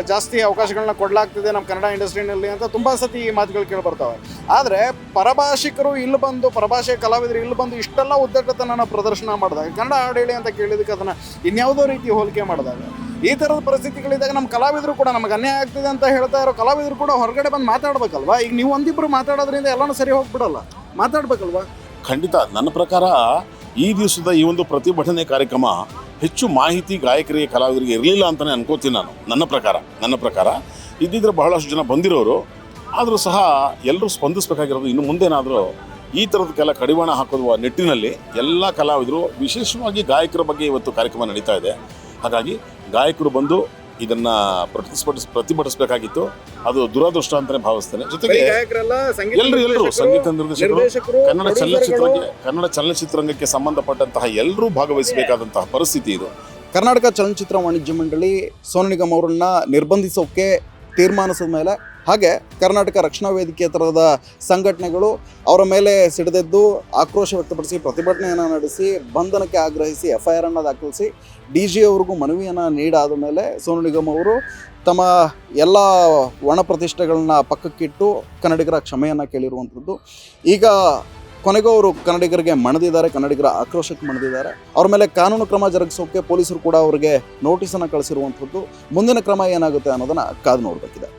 ಜಾಸ್ತಿ ಅವಕಾಶಗಳನ್ನ ಕೊಡಲಾಗ್ತಿದೆ ನಮ್ಮ ಕನ್ನಡ ಇಂಡಸ್ಟ್ರಿನಲ್ಲಿ ಅಂತ ತುಂಬ ಸತಿ ಈ ಮಾತುಗಳು ಕೇಳಿಬರ್ತವೆ. ಆದರೆ ಪರಭಾಷಿಕರು ಇಲ್ಲಿ ಬಂದು, ಪರಭಾಷೆ ಕಲಾವಿದರು ಇಲ್ಲಿ ಬಂದು ಇಷ್ಟೆಲ್ಲ ಉದ್ದಟತನ ಪ್ರದರ್ಶನ ಮಾಡಿದಾಗ, ಕನ್ನಡ ಹಾಡು ಹೇಳಿ ಅಂತ ಕೇಳಿದಕ್ಕೆ ಅದನ್ನು ಇನ್ಯಾವುದೋ ರೀತಿ ಹೋಲಿಕೆ ಮಾಡಿದಾಗ, ಈ ಥರದ ಪರಿಸ್ಥಿತಿಗಳಿದ್ದಾಗ ನಮ್ಮ ಕಲಾವಿದರು ಕೂಡ ನಮಗೆ ಅನ್ಯಾಯ ಆಗ್ತಿದೆ ಅಂತ ಹೇಳ್ತಾ ಇರೋ ಕಲಾವಿದರು ಕೂಡ ಹೊರಗಡೆ ಬಂದು ಮಾತಾಡ್ಬೇಕಲ್ವಾ? ಈಗ ನೀವು ಒಂದಿಬ್ಬರು ಮಾತಾಡೋದ್ರಿಂದ ಎಲ್ಲನೂ ಸರಿ ಹೋಗ್ಬಿಡಲ್ಲ, ಮಾತಾಡ್ಬೇಕಲ್ವಾ? ಖಂಡಿತ. ನನ್ನ ಪ್ರಕಾರ ಈ ದಿವಸದ ಈ ಒಂದು ಪ್ರತಿಭಟನೆ ಕಾರ್ಯಕ್ರಮ ಹೆಚ್ಚು ಮಾಹಿತಿ ಗಾಯಕರಿಗೆ ಕಲಾವಿದರಿಗೆ ಇರಲಿಲ್ಲ ಅಂತಲೇ ಅನ್ಕೋತೀನಿ ನಾನು. ನನ್ನ ಪ್ರಕಾರ ಇದ್ದಿದ್ರೆ ಬಹಳಷ್ಟು ಜನ ಬಂದಿರೋರು. ಆದರೂ ಸಹ ಎಲ್ಲರೂ ಸ್ಪಂದಿಸಬೇಕಾಗಿರೋದು, ಇನ್ನು ಮುಂದೇನಾದರೂ ಈ ಥರದಕ್ಕೆಲ್ಲ ಕಡಿವಾಣ ಹಾಕೋದು ನಿಟ್ಟಿನಲ್ಲಿ ಎಲ್ಲ ಕಲಾವಿದರು, ವಿಶೇಷವಾಗಿ ಗಾಯಕರ ಬಗ್ಗೆ ಇವತ್ತು ಕಾರ್ಯಕ್ರಮ ನಡೀತಾ ಇದೆ. ಹಾಗಾಗಿ ಗಾಯಕರು ಬಂದು ಇದನ್ನ ಪ್ರತಿಭಟಿಸಬೇಕಾಗಿತ್ತು. ಅದು ದುರದೃಷ್ಟ ಅಂತಾನೆ ಭಾವಿಸ್ತೇನೆ. ಜೊತೆಗೆ ಎಲ್ಲರೂ ಸಂಗೀತ ನಿರ್ದೇಶಕರು, ಕನ್ನಡ ಚಲನಚಿತ್ರರಂಗಕ್ಕೆ ಸಂಬಂಧಪಟ್ಟಂತಹ ಎಲ್ಲರೂ ಭಾಗವಹಿಸಬೇಕಾದಂತಹ ಪರಿಸ್ಥಿತಿ ಇದು. ಕರ್ನಾಟಕ ಚಲನಚಿತ್ರ ವಾಣಿಜ್ಯ ಮಂಡಳಿ ಸೋನು ನಿಗಮ್ ಅವರನ್ನ ನಿರ್ಬಂಧಿಸೋಕೆ ತೀರ್ಮಾನಿಸಿದ ಮೇಲೆ, ಹಾಗೆ ಕರ್ನಾಟಕ ರಕ್ಷಣಾ ವೇದಿಕೆ ಥರದ ಸಂಘಟನೆಗಳು ಅವರ ಮೇಲೆ ಸಿಡಿದೆದ್ದು ಆಕ್ರೋಶ ವ್ಯಕ್ತಪಡಿಸಿ ಪ್ರತಿಭಟನೆಯನ್ನು ನಡೆಸಿ ಬಂಧನಕ್ಕೆ ಆಗ್ರಹಿಸಿ FIR ಅನ್ನು ದಾಖಲಿಸಿ DG ಅವ್ರಿಗೂ ಮನವಿಯನ್ನು ನೀಡಾದ ಮೇಲೆ ಸೋನು ನಿಗಮ್ ಅವರು ತಮ್ಮ ಎಲ್ಲ ಒಣ ಪ್ರತಿಷ್ಠೆಗಳನ್ನ ಪಕ್ಕಕ್ಕಿಟ್ಟು ಕನ್ನಡಿಗರ ಕ್ಷಮೆಯನ್ನು ಕೇಳಿರುವಂಥದ್ದು. ಈಗ ಕೊನೆಗೂ ಅವರು ಕನ್ನಡಿಗರಿಗೆ ಮಣಿದಿದ್ದಾರೆ, ಕನ್ನಡಿಗರ ಆಕ್ರೋಶಕ್ಕೆ ಮಣಿದಿದ್ದಾರೆ. ಅವ್ರ ಮೇಲೆ ಕಾನೂನು ಕ್ರಮ ಜರುಗಿಸೋಕೆ ಪೊಲೀಸರು ಕೂಡ ಅವರಿಗೆ ನೋಟಿಸನ್ನು ಕಳಿಸಿರುವಂಥದ್ದು. ಮುಂದಿನ ಕ್ರಮ ಏನಾಗುತ್ತೆ ಅನ್ನೋದನ್ನು ಕಾದು ನೋಡಬೇಕಿದೆ.